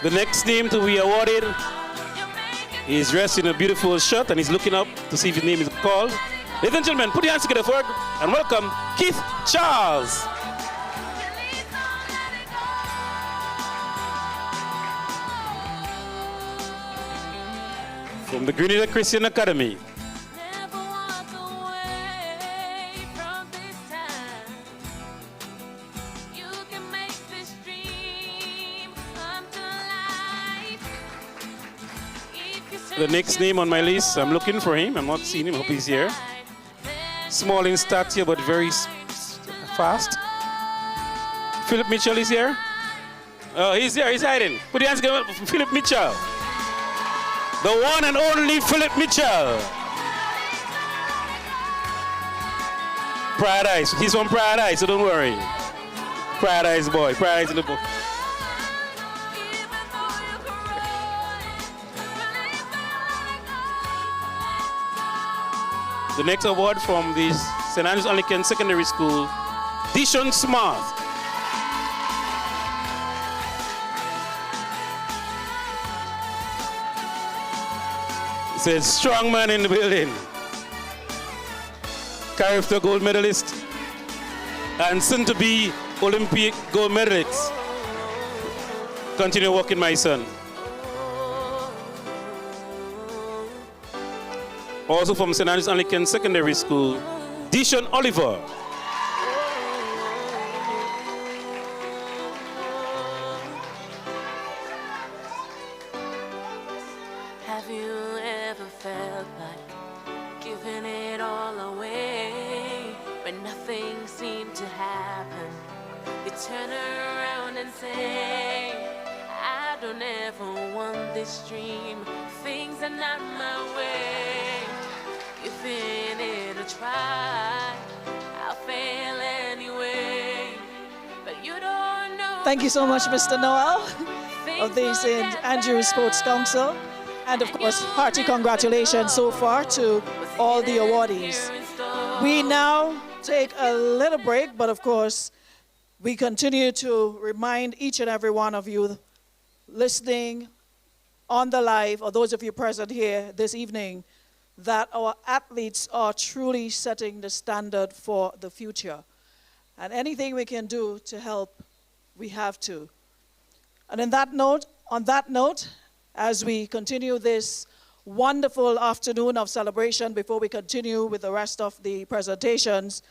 The next name to be awarded is dressed in a beautiful shirt and he's looking up to see if his name is called. Ladies and gentlemen, put your hands together for it and welcome Keith Charles. From the Grenville Christian Academy. The next name on my list, I'm looking for him. I'm not seeing him. I hope he's here. Small in stature, but very fast. Philip Mitchell is here. Oh, he's here. He's hiding. Put your hands together for Philip Mitchell. The one and only Philip Mitchell. Paradise. He's from Paradise, so don't worry. Paradise boy. Paradise in the book. The next award from the St. Andrews Anglican Secondary School, Dishon Smart. It's a strong man in the building. Character gold medalist and soon to be Olympic gold medalist. Continue working, my son. Also from St. Andrews Anglican Secondary School, Dishon Oliver. Have you ever felt like giving it all away, but nothing seemed to happen? You turn around and say, I don't ever want this dream. Things are not my way. Giving it a try, I'll fail anyway. You don't know. Thank you so much, Mr. Noel of the St. Andrews Sports Council. And of course, hearty congratulations so far to all the awardees. We now take a little break, but of course, we continue to remind each and every one of you listening on the live, or those of you present here this evening, that our athletes are truly setting the standard for the future. And anything we can do to help, we have to. And on that note, as we continue this wonderful afternoon of celebration, before we continue with the rest of the presentations,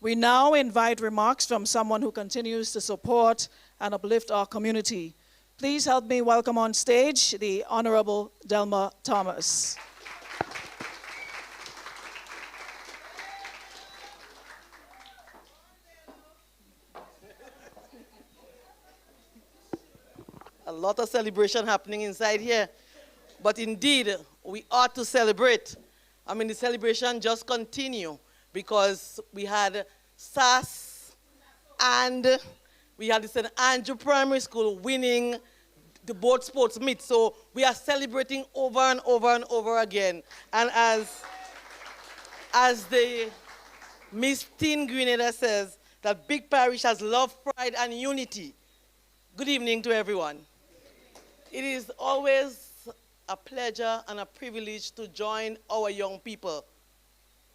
we now invite remarks from someone who continues to support and uplift our community. Please help me welcome on stage the Honorable Delma Thomas. A lot of celebration happening inside here. But indeed, we ought to celebrate. I mean, the celebration just continue because we had SAS and we had the St. Andrew Primary School winning the both sports meet. So we are celebrating over and over and over again. And as the Miss Teen Grenada says, that Big Parish has love, pride, and unity. Good evening to everyone. It is always a pleasure and a privilege to join our young people.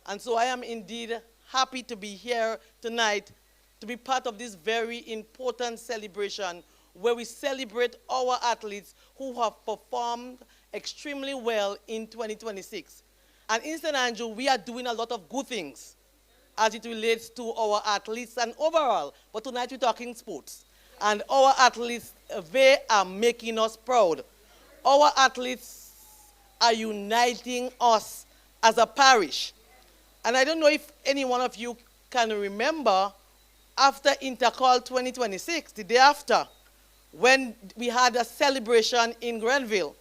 And so I am indeed happy to be here tonight to be part of this very important celebration where we celebrate our athletes who have performed extremely well in 2026. And in St. Andrew, we are doing a lot of good things as it relates to our athletes and overall. But tonight we're talking sports. And our athletes, they are making us proud. Our athletes are uniting us as a parish. And I don't know if any one of you can remember after Intercall 2026, the day after, when we had a celebration in Grenville.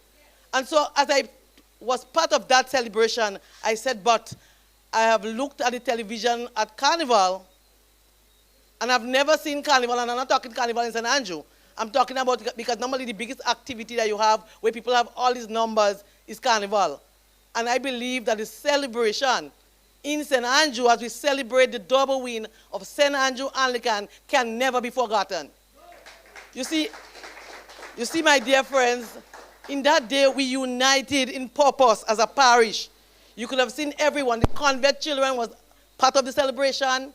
And so as I was part of that celebration, I said, but I have looked at the television at Carnival, and I've never seen Carnival, and I'm not talking Carnival in St. Andrew. I'm talking about, because normally the biggest activity that you have, where people have all these numbers, is Carnival. And I believe that the celebration in St. Andrew, as we celebrate the double win of St. Andrew Anglican, can never be forgotten. You see, my dear friends, in that day we united in purpose as a parish. You could have seen everyone. The convent children was part of the celebration.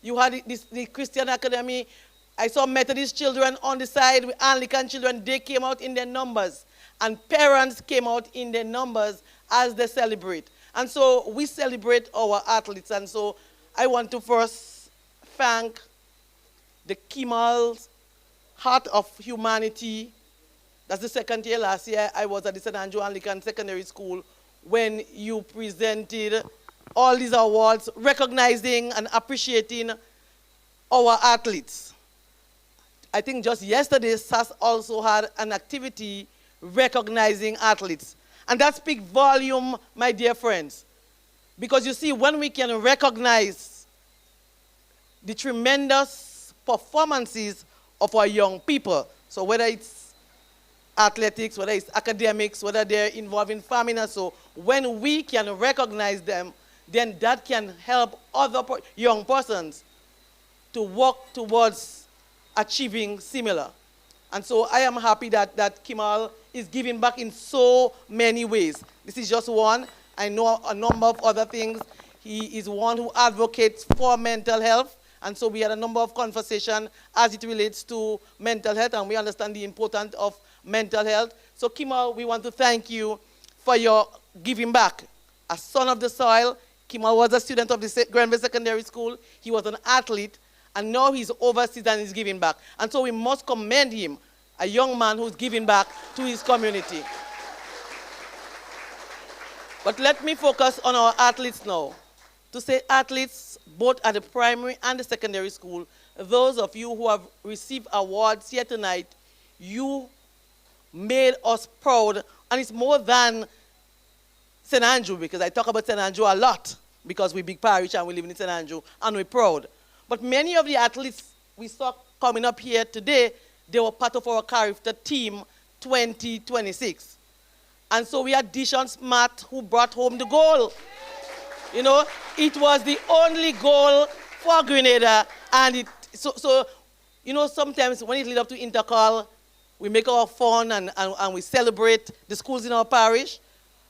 You had the Christian Academy. I saw Methodist children on the side, with Anglican children. They came out in their numbers. And parents came out in their numbers as they celebrate. And so we celebrate our athletes. And so I want to first thank the Kimal Heart of Humanity. That's the second year. Last year I was at the St. Andrew Anglican Secondary School when you presented all these awards, recognizing and appreciating our athletes. I think just yesterday, SAS also had an activity recognizing athletes. And that speaks volume, my dear friends. Because you see, when we can recognize the tremendous performances of our young people, so whether it's athletics, whether it's academics, whether they're involved in farming and so, when we can recognize them, then that can help other young persons to work towards achieving similar. And so I am happy that Kimal is giving back in so many ways. This is just one. I know a number of other things. He is one who advocates for mental health. And so we had a number of conversations as it relates to mental health, and we understand the importance of mental health. So Kimal, we want to thank you for your giving back. A son of the soil, Kimal was a student of the Grenville Secondary School. He was an athlete, and now he's overseas and he's giving back. And so we must commend him, a young man who's giving back to his community. But let me focus on our athletes now. To say athletes, both at the primary and the secondary school, those of you who have received awards here tonight, you made us proud. And it's more than St. Andrew, because I talk about St. Andrew a lot, because we're big parish and we live in St. Andrew, and we're proud. But many of the athletes, we saw coming up here today, they were part of our character team 2026. And so we had Dishon Smart who brought home the goal. You know, it was the only goal for Grenada. And so you know, sometimes when it leads up to intercall, we make our fun and we celebrate the schools in our parish.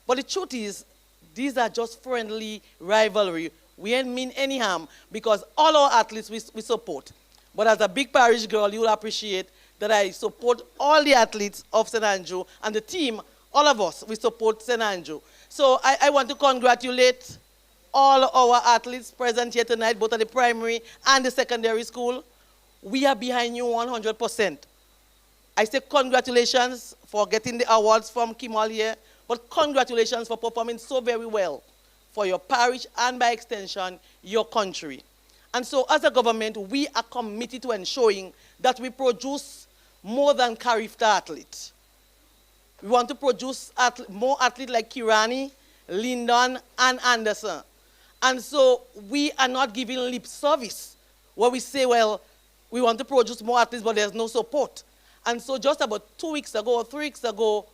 But the truth is, these are just friendly rivalry. We ain't mean any harm because all our athletes we support. But as a big parish girl, you'll appreciate that I support all the athletes of St. Andrew and the team, all of us, we support St. Andrew. So I want to congratulate all our athletes present here tonight, both at the primary and the secondary school. We are behind you 100%. I say congratulations for getting the awards from Kimal here, but congratulations for performing so very well for your parish and by extension, your country. And so as a government, we are committed to ensuring that we produce more than Carifta athletes. We want to produce more athletes like Kirani, Lyndon, and Anderson. And so we are not giving lip service where we say, well, we want to produce more athletes, but there's no support. And so just about 2 weeks ago or 3 weeks ago,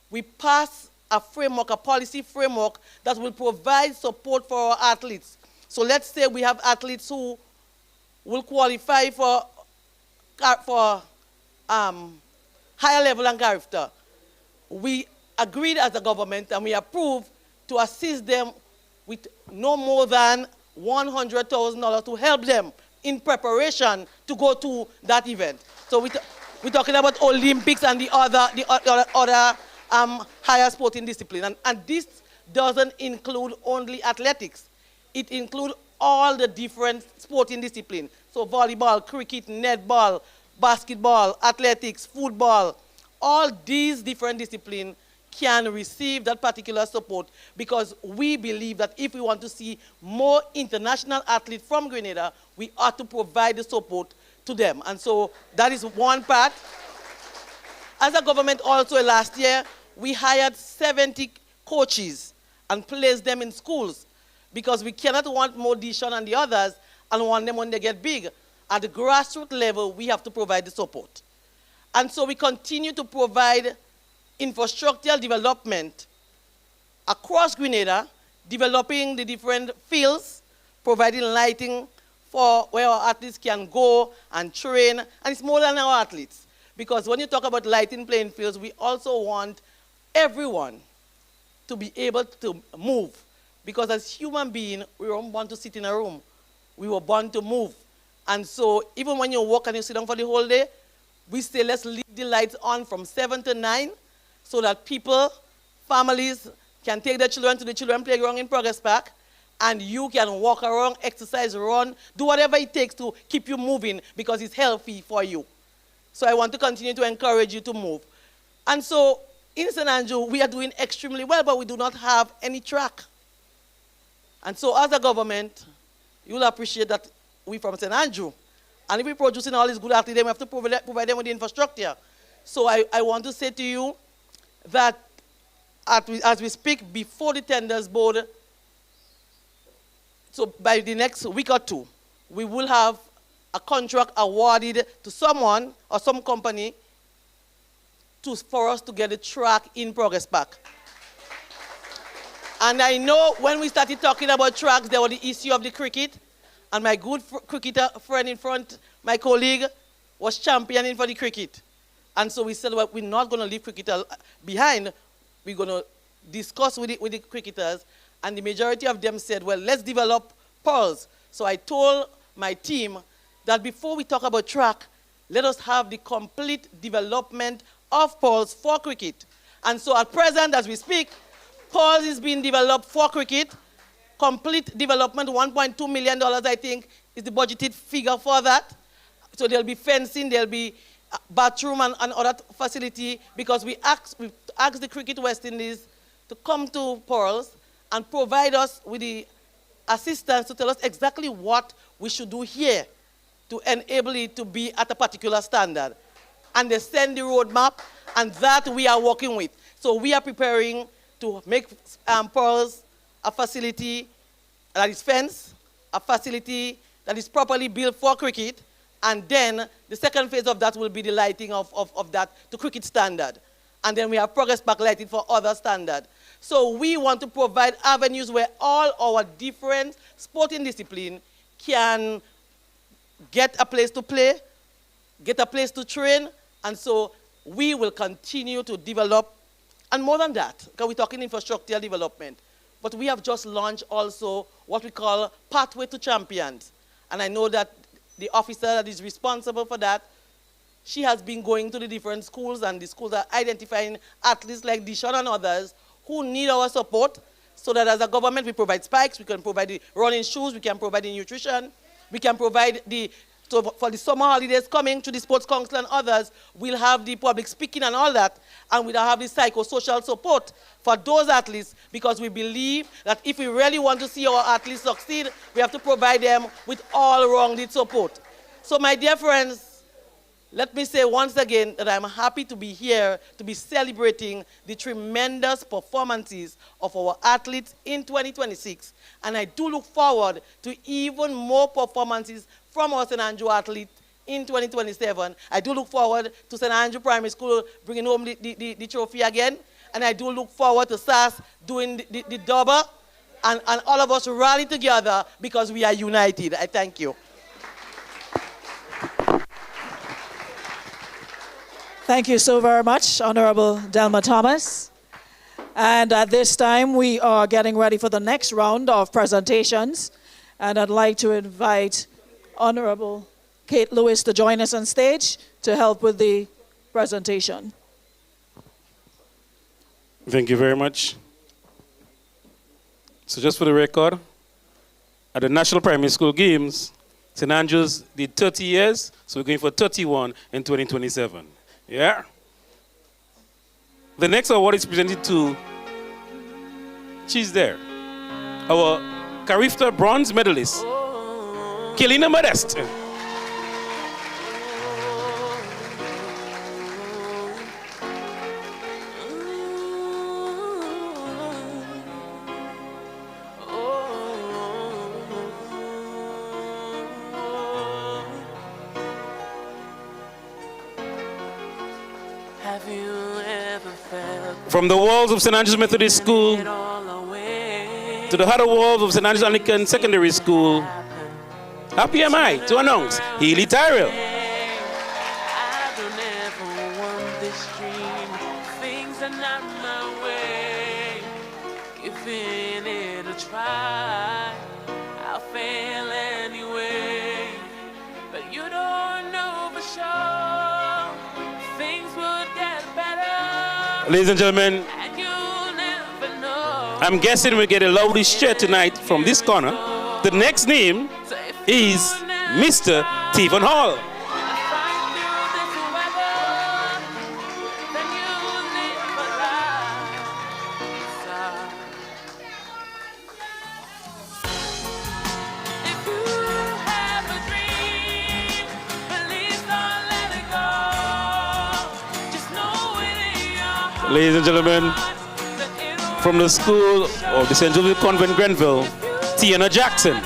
we passed a framework, a policy framework that will provide support for our athletes. So let's say we have athletes who will qualify for higher level and Carifta. We agreed as a government and we approved to assist them with no more than $100,000 to help them in preparation to go to that event. So we're talking about Olympics and the other higher sporting discipline. And this doesn't include only athletics. It includes all the different sporting disciplines. So volleyball, cricket, netball, basketball, athletics, football, all these different disciplines can receive that particular support because we believe that if we want to see more international athletes from Grenada, we ought to provide the support to them. And so that is one part. As a government also last year, we hired 70 coaches and placed them in schools because we cannot want more Dishon and the others and want them when they get big. At the grassroots level, we have to provide the support. And so we continue to provide infrastructural development across Grenada, developing the different fields, providing lighting for where our athletes can go and train. And it's more than our athletes. Because when you talk about lighting playing fields, we also want everyone to be able to move. Because as human beings, we don't want to sit in a room. We were born to move. And so even when you walk and you sit down for the whole day, we say let's leave the lights on from 7 to 9 so that people, families can take their children to the children playground in Progress Park and you can walk around, exercise, run, do whatever it takes to keep you moving because it's healthy for you. So I want to continue to encourage you to move. And so in St. Andrew, we are doing extremely well, but we do not have any track. And so as a government, you'll appreciate that we from St. Andrew. And if we're producing all these good athletes, we have to provide them with the infrastructure. So I want to say to you that as we speak before the tenders board, so by the next week or two, we will have a contract awarded to someone or some company for us to get a track in Progress Park. And I know when we started talking about tracks, there was the issue of the cricket. And my good cricketer friend in front, my colleague, was championing for the cricket. And so we said, well, we're not going to leave cricket behind. We're going to discuss with the cricketers. And the majority of them said, well, let's develop pearls. So I told my team that before we talk about track, let us have the complete development of pearls for cricket. And so at present, as we speak, pearls is being developed for cricket. Complete development, $1.2 million, I think, is the budgeted figure for that. So there'll be fencing, there'll be bathroom and other facility because we asked the Cricket West Indies to come to Pearls and provide us with the assistance to tell us exactly what we should do here to enable it to be at a particular standard. And they send the roadmap, and that we are working with. So we are preparing to make Pearls a facility that is fenced, a facility that is properly built for cricket, and then The second phase of that will be the lighting of that to cricket standard. And then we have progress back lighting for other standard. So we want to provide avenues where all our different sporting disciplines can get a place to play, get a place to train, and so we will continue to develop. And more than that, because we're talking infrastructural development, but we have just launched also what we call Pathway to Champions. And I know that the officer that is responsible for that, she has been going to the different schools, and the schools are identifying athletes like Dishon and others who need our support, so that as a government we provide spikes, we can provide the running shoes, we can provide the nutrition, we can provide so for the summer holidays coming to the Sports Council and others, we'll have the public speaking and all that, and we'll have the psychosocial support for those athletes, because we believe that if we really want to see our athletes succeed, we have to provide them with all-rounded support. So my dear friends, let me say once again that I'm happy to be here to be celebrating the tremendous performances of our athletes in 2026. And I do look forward to even more performances from our St. Andrew athletes in 2027. I do look forward to St. Andrew Primary School bringing home the trophy again. And I do look forward to SAS doing the double. And all of us rally together because we are united. I thank you. Thank you so very much, Honorable Delma Thomas. And at this time, we are getting ready for the next round of presentations. And I'd like to invite Honorable Kate Lewis to join us on stage to help with the presentation. Thank you very much. So just for the record, at the National Primary School Games, St. Andrews did 30 years, so we're going for 31 in 2027. Yeah. The next award is presented to, she's there, our Carifta bronze medalist, Kelina Modeste. From the walls of St. Andrews Methodist School to the harder walls of St. Andrews Anglican Secondary School, happy am I to announce Healy Tyrell. I don't ever want this dream. Things are not my way. Giving it a try, I'll fail anyway. But you don't know for sure things would get better. Ladies and gentlemen, I'm guessing we get a lovely cheer tonight from this corner. The next name is Mr. Stephen Hall. Ladies and gentlemen, from the school of the St. Joseph Convent, Grenville, Tiana Jackson.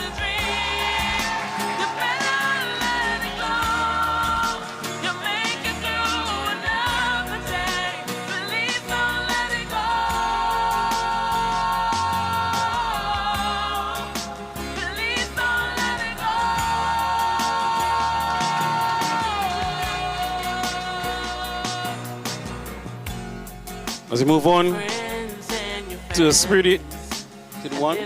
As we move on to a spirited one,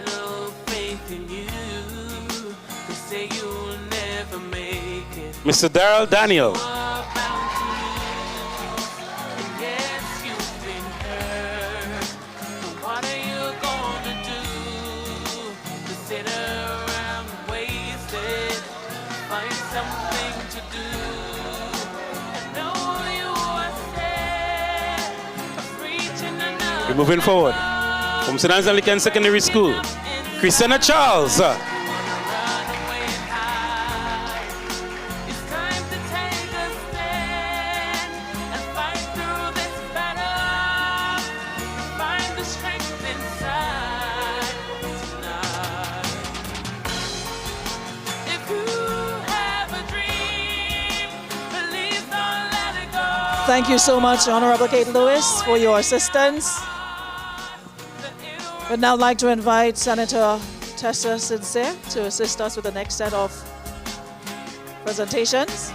Mr. Darrell Daniel. We're moving forward from St. Andrews Anglican Secondary School, Christina Charles. Thank you so much, Honorable Kate Lewis, for your assistance. We'd now like to invite Senator Tessa Sincere to assist us with the next set of presentations.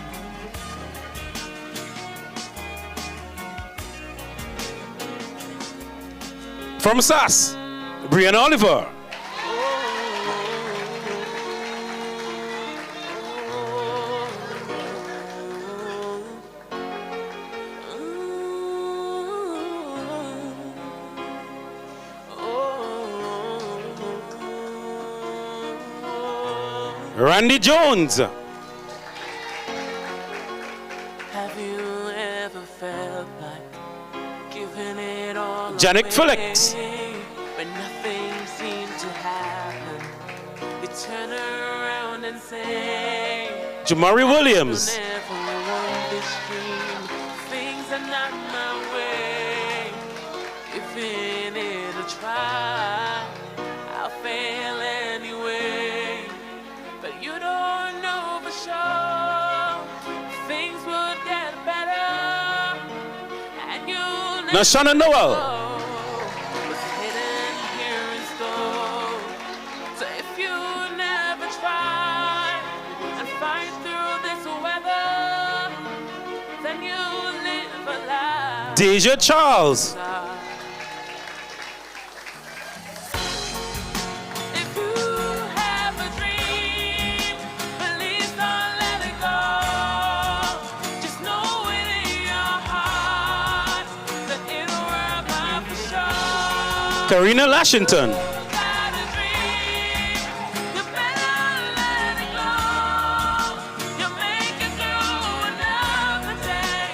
From SAS, Brian Oliver. Randy Jones. Have you ever felt like giving it all Janet away? Felix. But nothing seemed to happen. You turn around and say, Jamari Williams. "I'll never want this dream. Things are not my way. Giving it a try, I'll fail anyway. But you don't know for sure things would get better, and you'll never Nashana Noel. know what's hidden here in store. So if you never try and fight through this weather, then you'll live a life. Deja Charles. If you have a dream, please don't let it go. Just know it in your heart that it'll work out for sure. Karina Lashington. You got a dream, you better let it go. You'll make it through another day.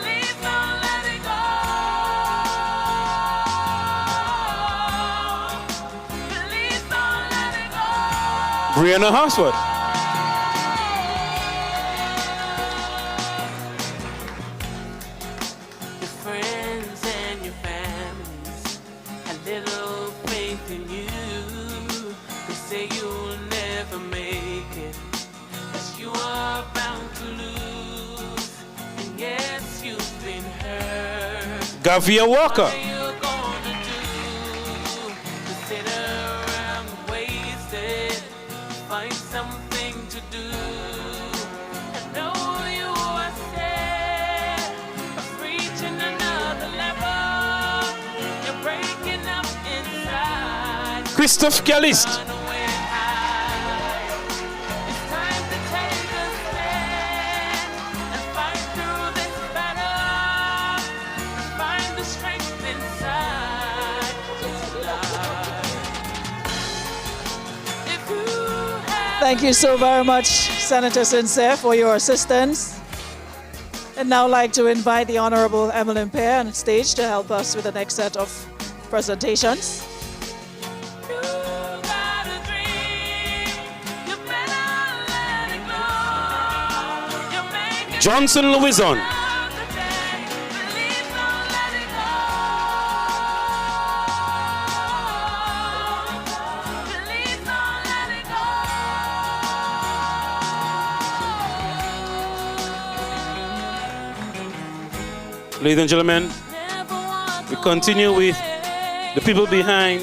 Please don't let it go. Please don't let it go. Brianna Horsworth. Your friends and your families had little faith in you. They say you'll never make it, that you are bound to lose. And yes, you've been hurt. Gavia Walker. What are you gonna do? To sit around wasted, find something to do. I know you are sad of reaching another level. You're breaking up inside. Christoph Gallist. Run away and hide. It's time to take a stand and fight through this battle. Find the strength inside to fly. If you have Thank you so very much, Senator Sincere, for your assistance. I'd now like to invite the Honorable Emmeline Pear on stage to help us with the next set of presentations. you got a dream, you better let it go. You're making Johnson Louison. another day. Please don't let it go. Please don't let it go. Ladies and gentlemen, Never walk we continue with away. the people behind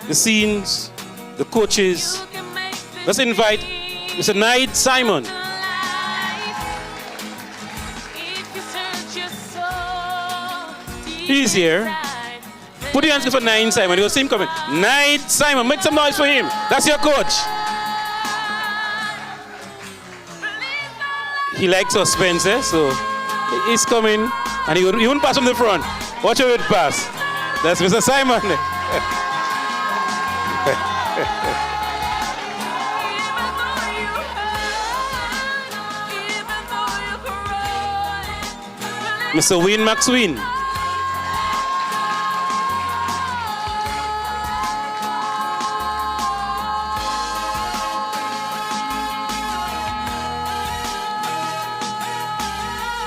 the scenes, the coaches. You can make this Let's invite Mr. Naid Simon. life. If you search your soul deep He's here. inside, Put your hands up for Naid Simon. You'll see him coming. Naid Simon, make some noise for him. That's your coach. He likes suspense, so he's coming, and he won't pass from the front. Watch how it pass. That's Mr. Simon. Mr. Wayne McSween.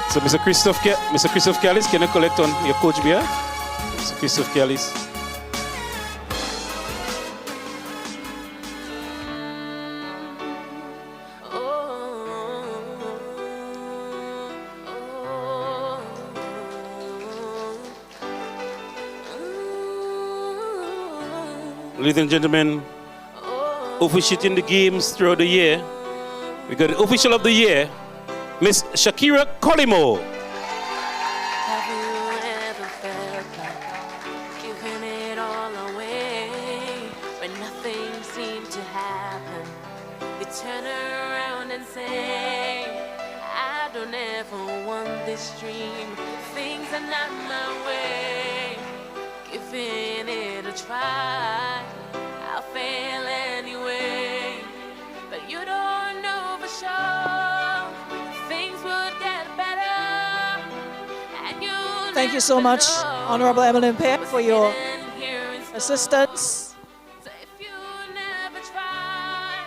So Mr. Christoph Callis, can you collect on your coach behalf? Mr. Christoph Callis. Ladies and gentlemen, officiating the games throughout the year, we got the official of the year, Miss Shakira Colimo. Have you ever felt like giving it all away when nothing seemed to happen? You turn around and say, I don't ever want this dream. Things are not my way. Giving it a try, I'll fail anyway. But you don't know for sure things would get better. And you Thank you so much, Honorable Emily Pear, for your assistance. So if you never try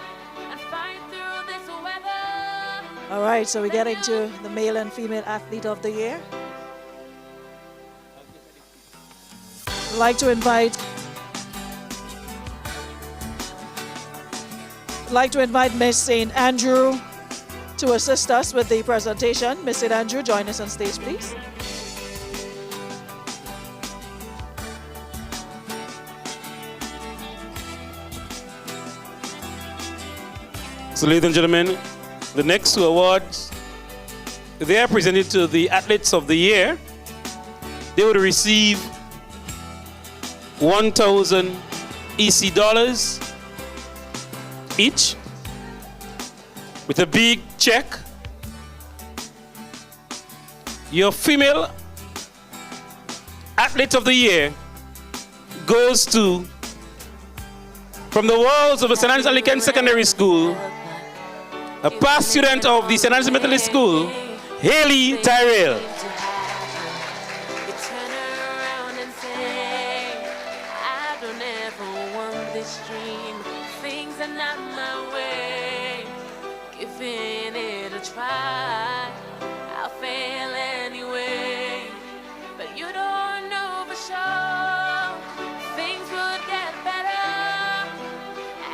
and fight through this weather. All right, so we're getting to the male and female athlete of the year. I'd like to invite Miss St. Andrew to assist us with the presentation. Miss St. Andrew, join us on stage, please. So, ladies and gentlemen, the next two awards, they are presented to the athletes of the year. They will receive 1,000 EC dollars each with a big check. Your female athlete of the year goes to, from the walls of the St. Anne's Secondary School, a past student of the St. Anne's Methodist School, Haley Tyrell. You turn around and say, I don't ever want this dream. Things are not my way. Giving it a try, I'll fail anyway. But you don't know for sure things would get better.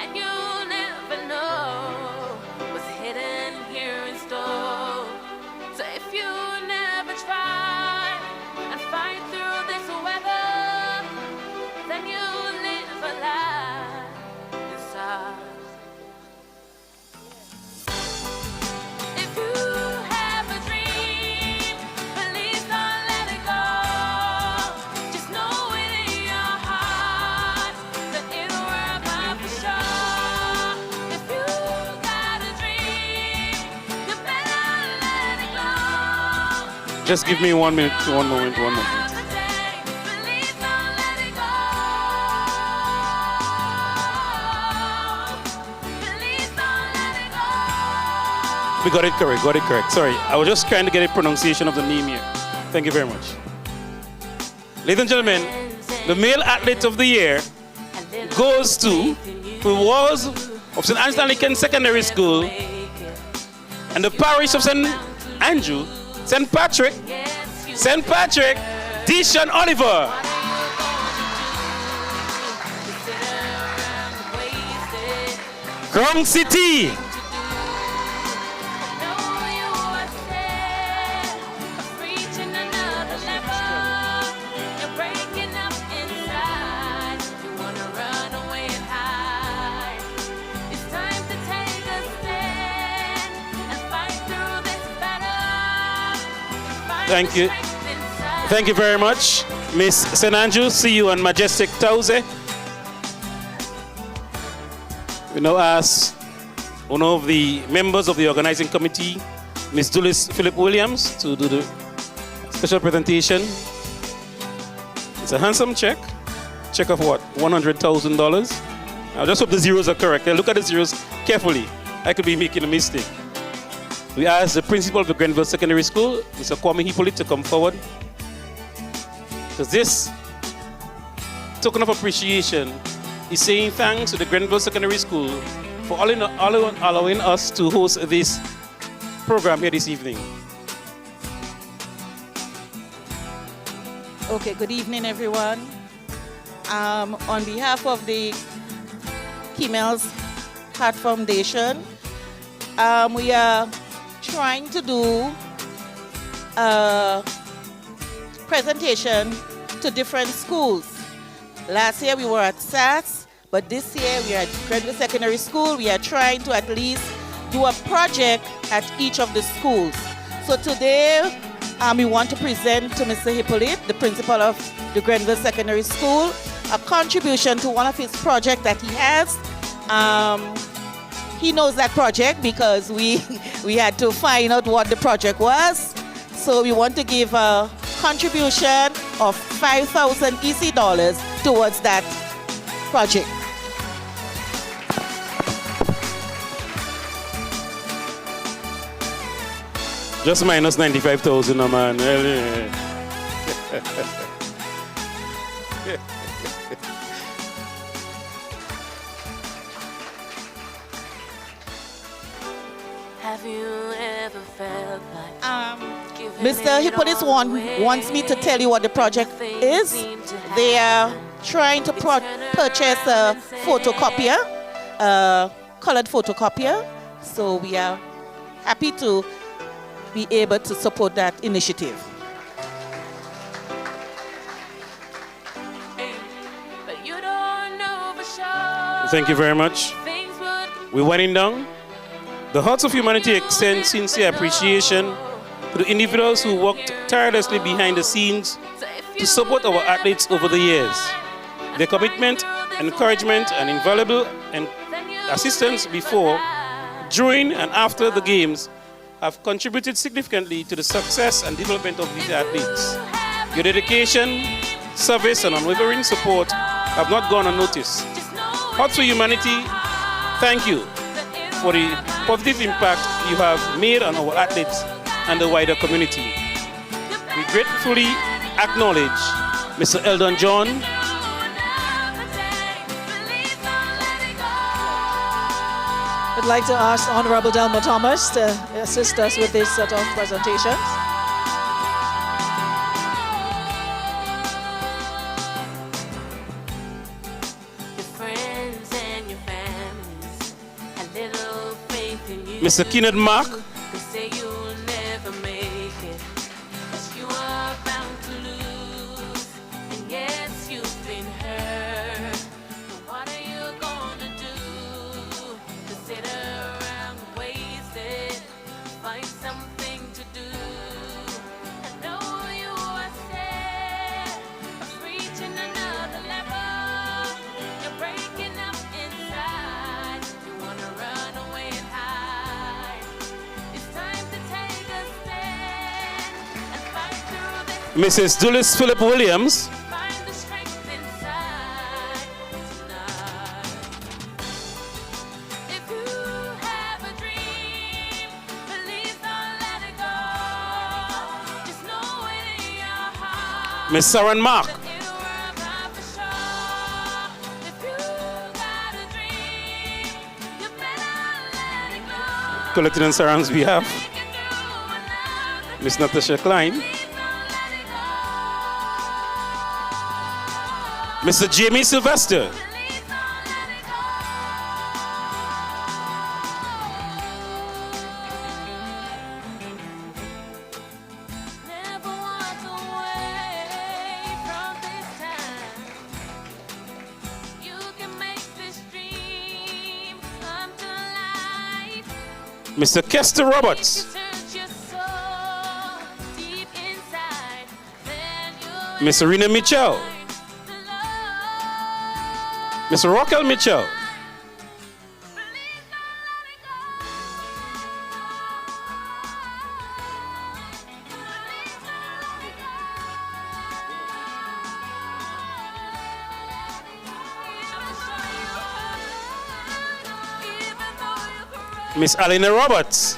And you'll never know what's hidden here in store. So if you never try and fight through this weather, then you'll live a life inside. If you have a dream, please don't let it go. Just know it in your heart that it'll work out for sure. If you got a dream, you better let it go. Just give me 1 minute, one moment. Please don't let it go. Please don't let it go. We got it correct. Sorry, I was just trying to get a pronunciation of the name here. Thank you very much. Ladies and gentlemen, the male athlete of the year goes to the walls of St. Anne's Secondary School and the parish of St. Andrew, St. Patrick, Dishon Oliver. Crown City. Thank you. Thank you very much, Miss St. Andrew. See you on Majestic Tuesday. We now ask one of the members of the organizing committee, Miss Dulles Philip Williams, to do the special presentation. It's a handsome check. Check of what? $100,000. I just hope the zeros are correct. Look at the zeros carefully. I could be making a mistake. We ask the principal of the Grenville Secondary School, Mr. Kwame Hippolyte, to come forward. Because this token of appreciation is saying thanks to the Grenville Secondary School for allowing us to host this program here this evening. Okay, good evening, everyone. On behalf of the Kimal's Heart Foundation, we are trying to do a presentation to different schools. Last year we were at SAS, But this year we are at Grenville Secondary School. We are trying to at least do a project at each of the schools. So today we want to present to Mr. Hippolyte, the principal of the Grenville Secondary School, a contribution to one of his projects that he has. He knows that project because we had to find out what the project was. So we want to give a contribution of 5,000 EC dollars towards that project. Just minus 95,000, man. Have you ever felt like Mr. Hippolyte wants me to tell you what the project is. They are trying to purchase a photocopier, a colored photocopier. So we are happy to be able to support that initiative. but you don't know for sure? Thank you very much. Things would We're winding down. The Hearts of Humanity extend sincere appreciation to the individuals who worked tirelessly behind the scenes to support our athletes over the years. Their commitment, encouragement, and invaluable assistance before, during, and after the games have contributed significantly to the success and development of these athletes. Your dedication, service, and unwavering support have not gone unnoticed. Hearts for Humanity, thank you for the positive impact you have made on our athletes and the wider community. We gratefully acknowledge Mr. Eldon John, I'd like to ask Honorable Delma Thomas to assist us with this set of presentations. your friends and your families had little faith in you. Mr. Keynote Mark, They say you'll never make it, that you are bound to lose. And yes, you've been hurt. But what are you gonna do? To sit around wasted, find something to do. I know you are scared of reaching another level. You're breaking up inside. You wanna run away and hide. It's time to take a stand and fight through this. Mrs. Dulles Philip Williams, Find the strength inside tonight. If you have a dream, please don't let it go. Just know it in your heart Miss Saran Mark, that it will work out for sure. If you got a dream, you better let it go. collected on Saran's behalf, Make it through another Miss Natasha Klein, Please don't let it go. Mr. Jamie Sylvester, Please don't let it go. Never walk away from this time. You can make this dream come to life. Mr. Kester Roberts, Search your soul deep inside. Then you'll Miss Serena Mitchell, Mr. Rockel Mitchell, Miss Alina Roberts,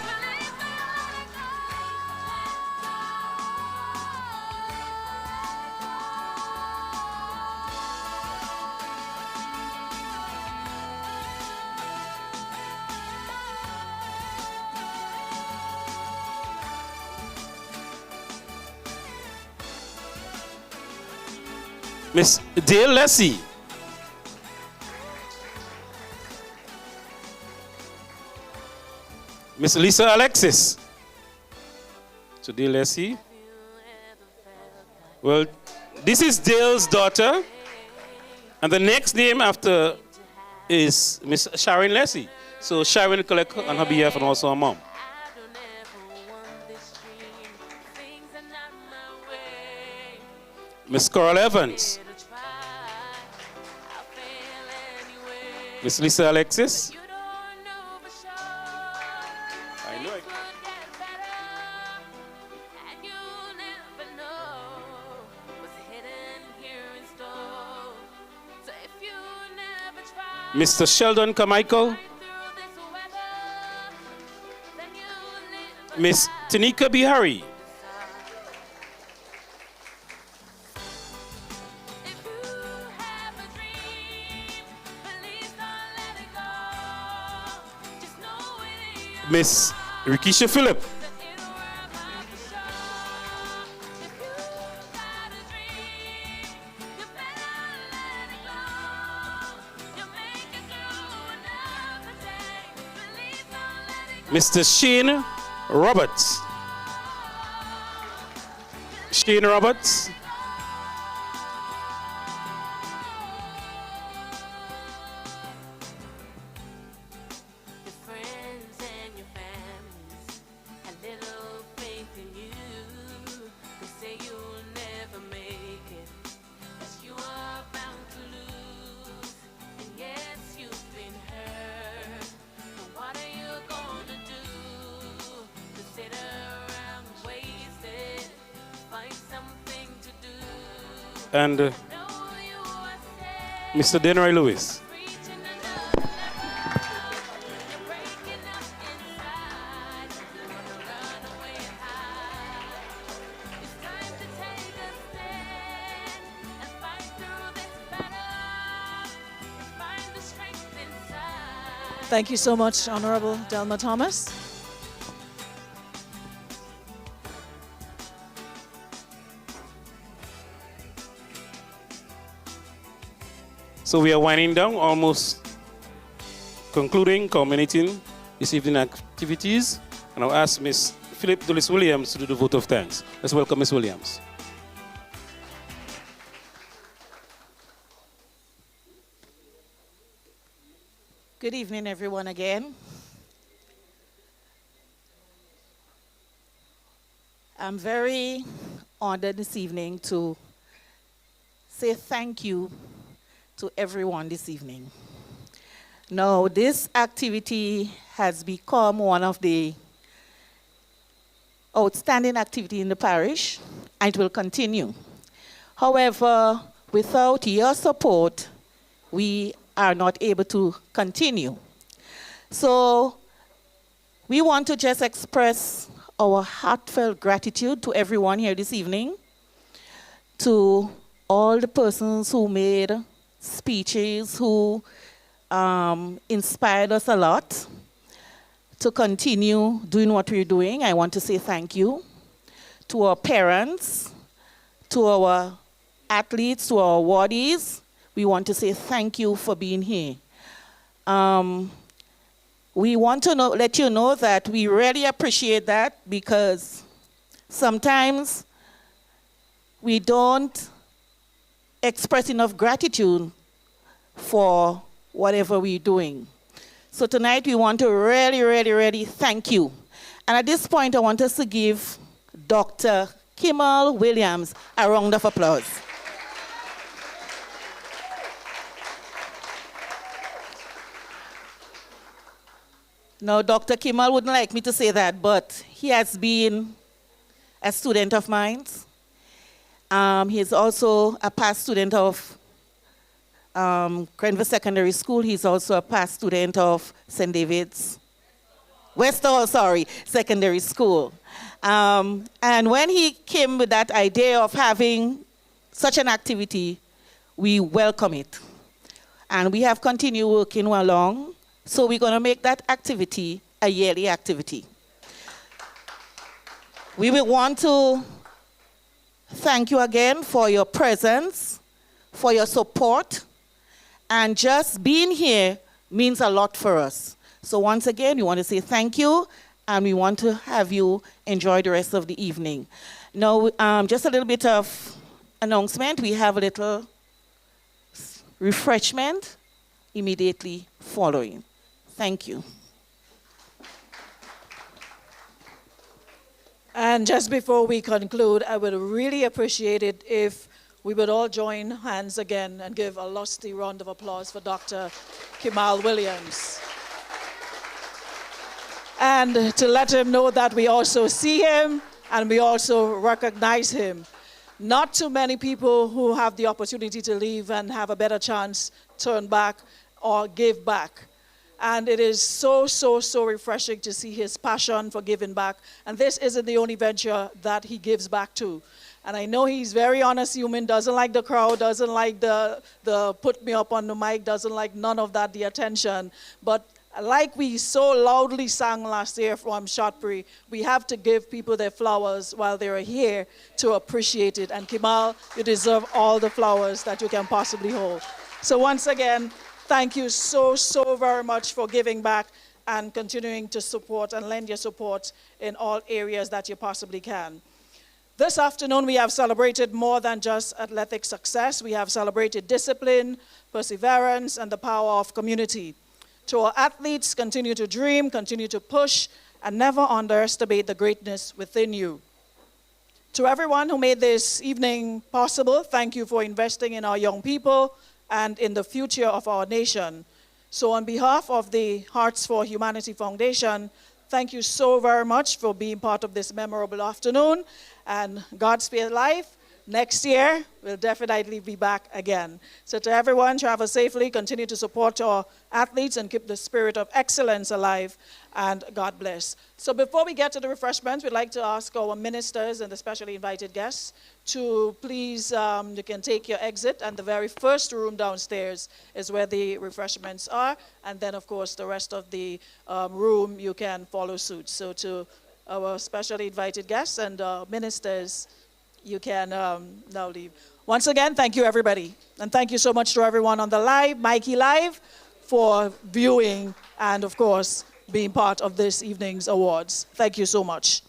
Miss Dale Lessie, Miss Lisa Alexis. So Dale Lessie. Well, this is Dale's daughter. And the next name after is Miss Sharon Leslie. So Sharon will collect on her behalf and also her mom. Miss Coral Evans. Miss Lisa Alexis. I know. Mr. Sheldon Carmichael. Miss Tanika Bihari. Miss Rikisha Phillip. Mr. Shane Roberts. Shane Roberts. And Mr. Denroy Lewis. Thank you so much, Honorable Delma Thomas. So we are winding down, almost concluding, culminating this evening activities. And I'll ask Ms. Philip Dulles Williams to do the vote of thanks. Let's welcome Ms. Williams. Good evening, everyone, again. I'm very honored this evening to say thank you to everyone this evening. Now, this activity has become one of the outstanding activities in the parish, and it will continue. However, without your support, we are not able to continue. So, we want to just express our heartfelt gratitude to everyone here this evening, to all the persons who made speeches, who inspired us a lot to continue doing what we're doing. I want to say thank you to our parents, to our athletes, to our awardees. We want to say thank you for being here. We want to let you know that we really appreciate that, because sometimes we don't express enough gratitude for whatever we're doing. So tonight we want to really thank you. And at this point, I want us to give Dr. Kimal Williams a round of applause. Now, Dr. Kimal wouldn't like me to say that, but he has been a student of mine. He's also a past student of Grenville Secondary School. He's also a past student of St. David's, Westall, Secondary School. And when he came with that idea of having such an activity, we welcome it. And we have continued working along. So we're going to make that activity a yearly activity. We will want to thank you again for your presence, for your support, and just being here means a lot for us. So once again, we want to say thank you, and we want to have you enjoy the rest of the evening. Now, just a little bit of announcement. We have a little refreshment immediately following. Thank you. And just before we conclude, I would really appreciate it if we would all join hands again and give a lusty round of applause for Dr. Kimal Williams. And to let him know that we also see him and we also recognize him. Not too many people who have the opportunity to leave and have a better chance turn back or give back. And it is so, so, so refreshing to see his passion for giving back. And this isn't the only venture that he gives back to. And I know he's very honest human, doesn't like the crowd, doesn't like the put me up on the mic, doesn't like none of that, the attention. But like we so loudly sang last year from Shotbury, we have to give people their flowers while they're here to appreciate it. And Kimal, you deserve all the flowers that you can possibly hold. So once again, thank you so, so very much for giving back and continuing to support and lend your support in all areas that you possibly can. This afternoon, we have celebrated more than just athletic success. We have celebrated discipline, perseverance, and the power of community. To our athletes, continue to dream, continue to push, and never underestimate the greatness within you. To everyone who made this evening possible, thank you for investing in our young people and in the future of our nation. So on behalf of the Hearts for Humanity Foundation, thank you so very much for being part of this memorable afternoon, and Godspeed life. Next year, we'll definitely be back again. So to everyone, travel safely, continue to support our athletes, and keep the spirit of excellence alive, and God bless. So before we get to the refreshments, we'd like to ask our ministers and the specially invited guests to please, you can take your exit, and the very first room downstairs is where the refreshments are, and then of course the rest of the room you can follow suit. So to our specially invited guests and ministers, you can now leave. Once again, thank you everybody, and thank you so much to everyone on the live, Mikey Live, for viewing and of course being part of this evening's awards. Thank you so much.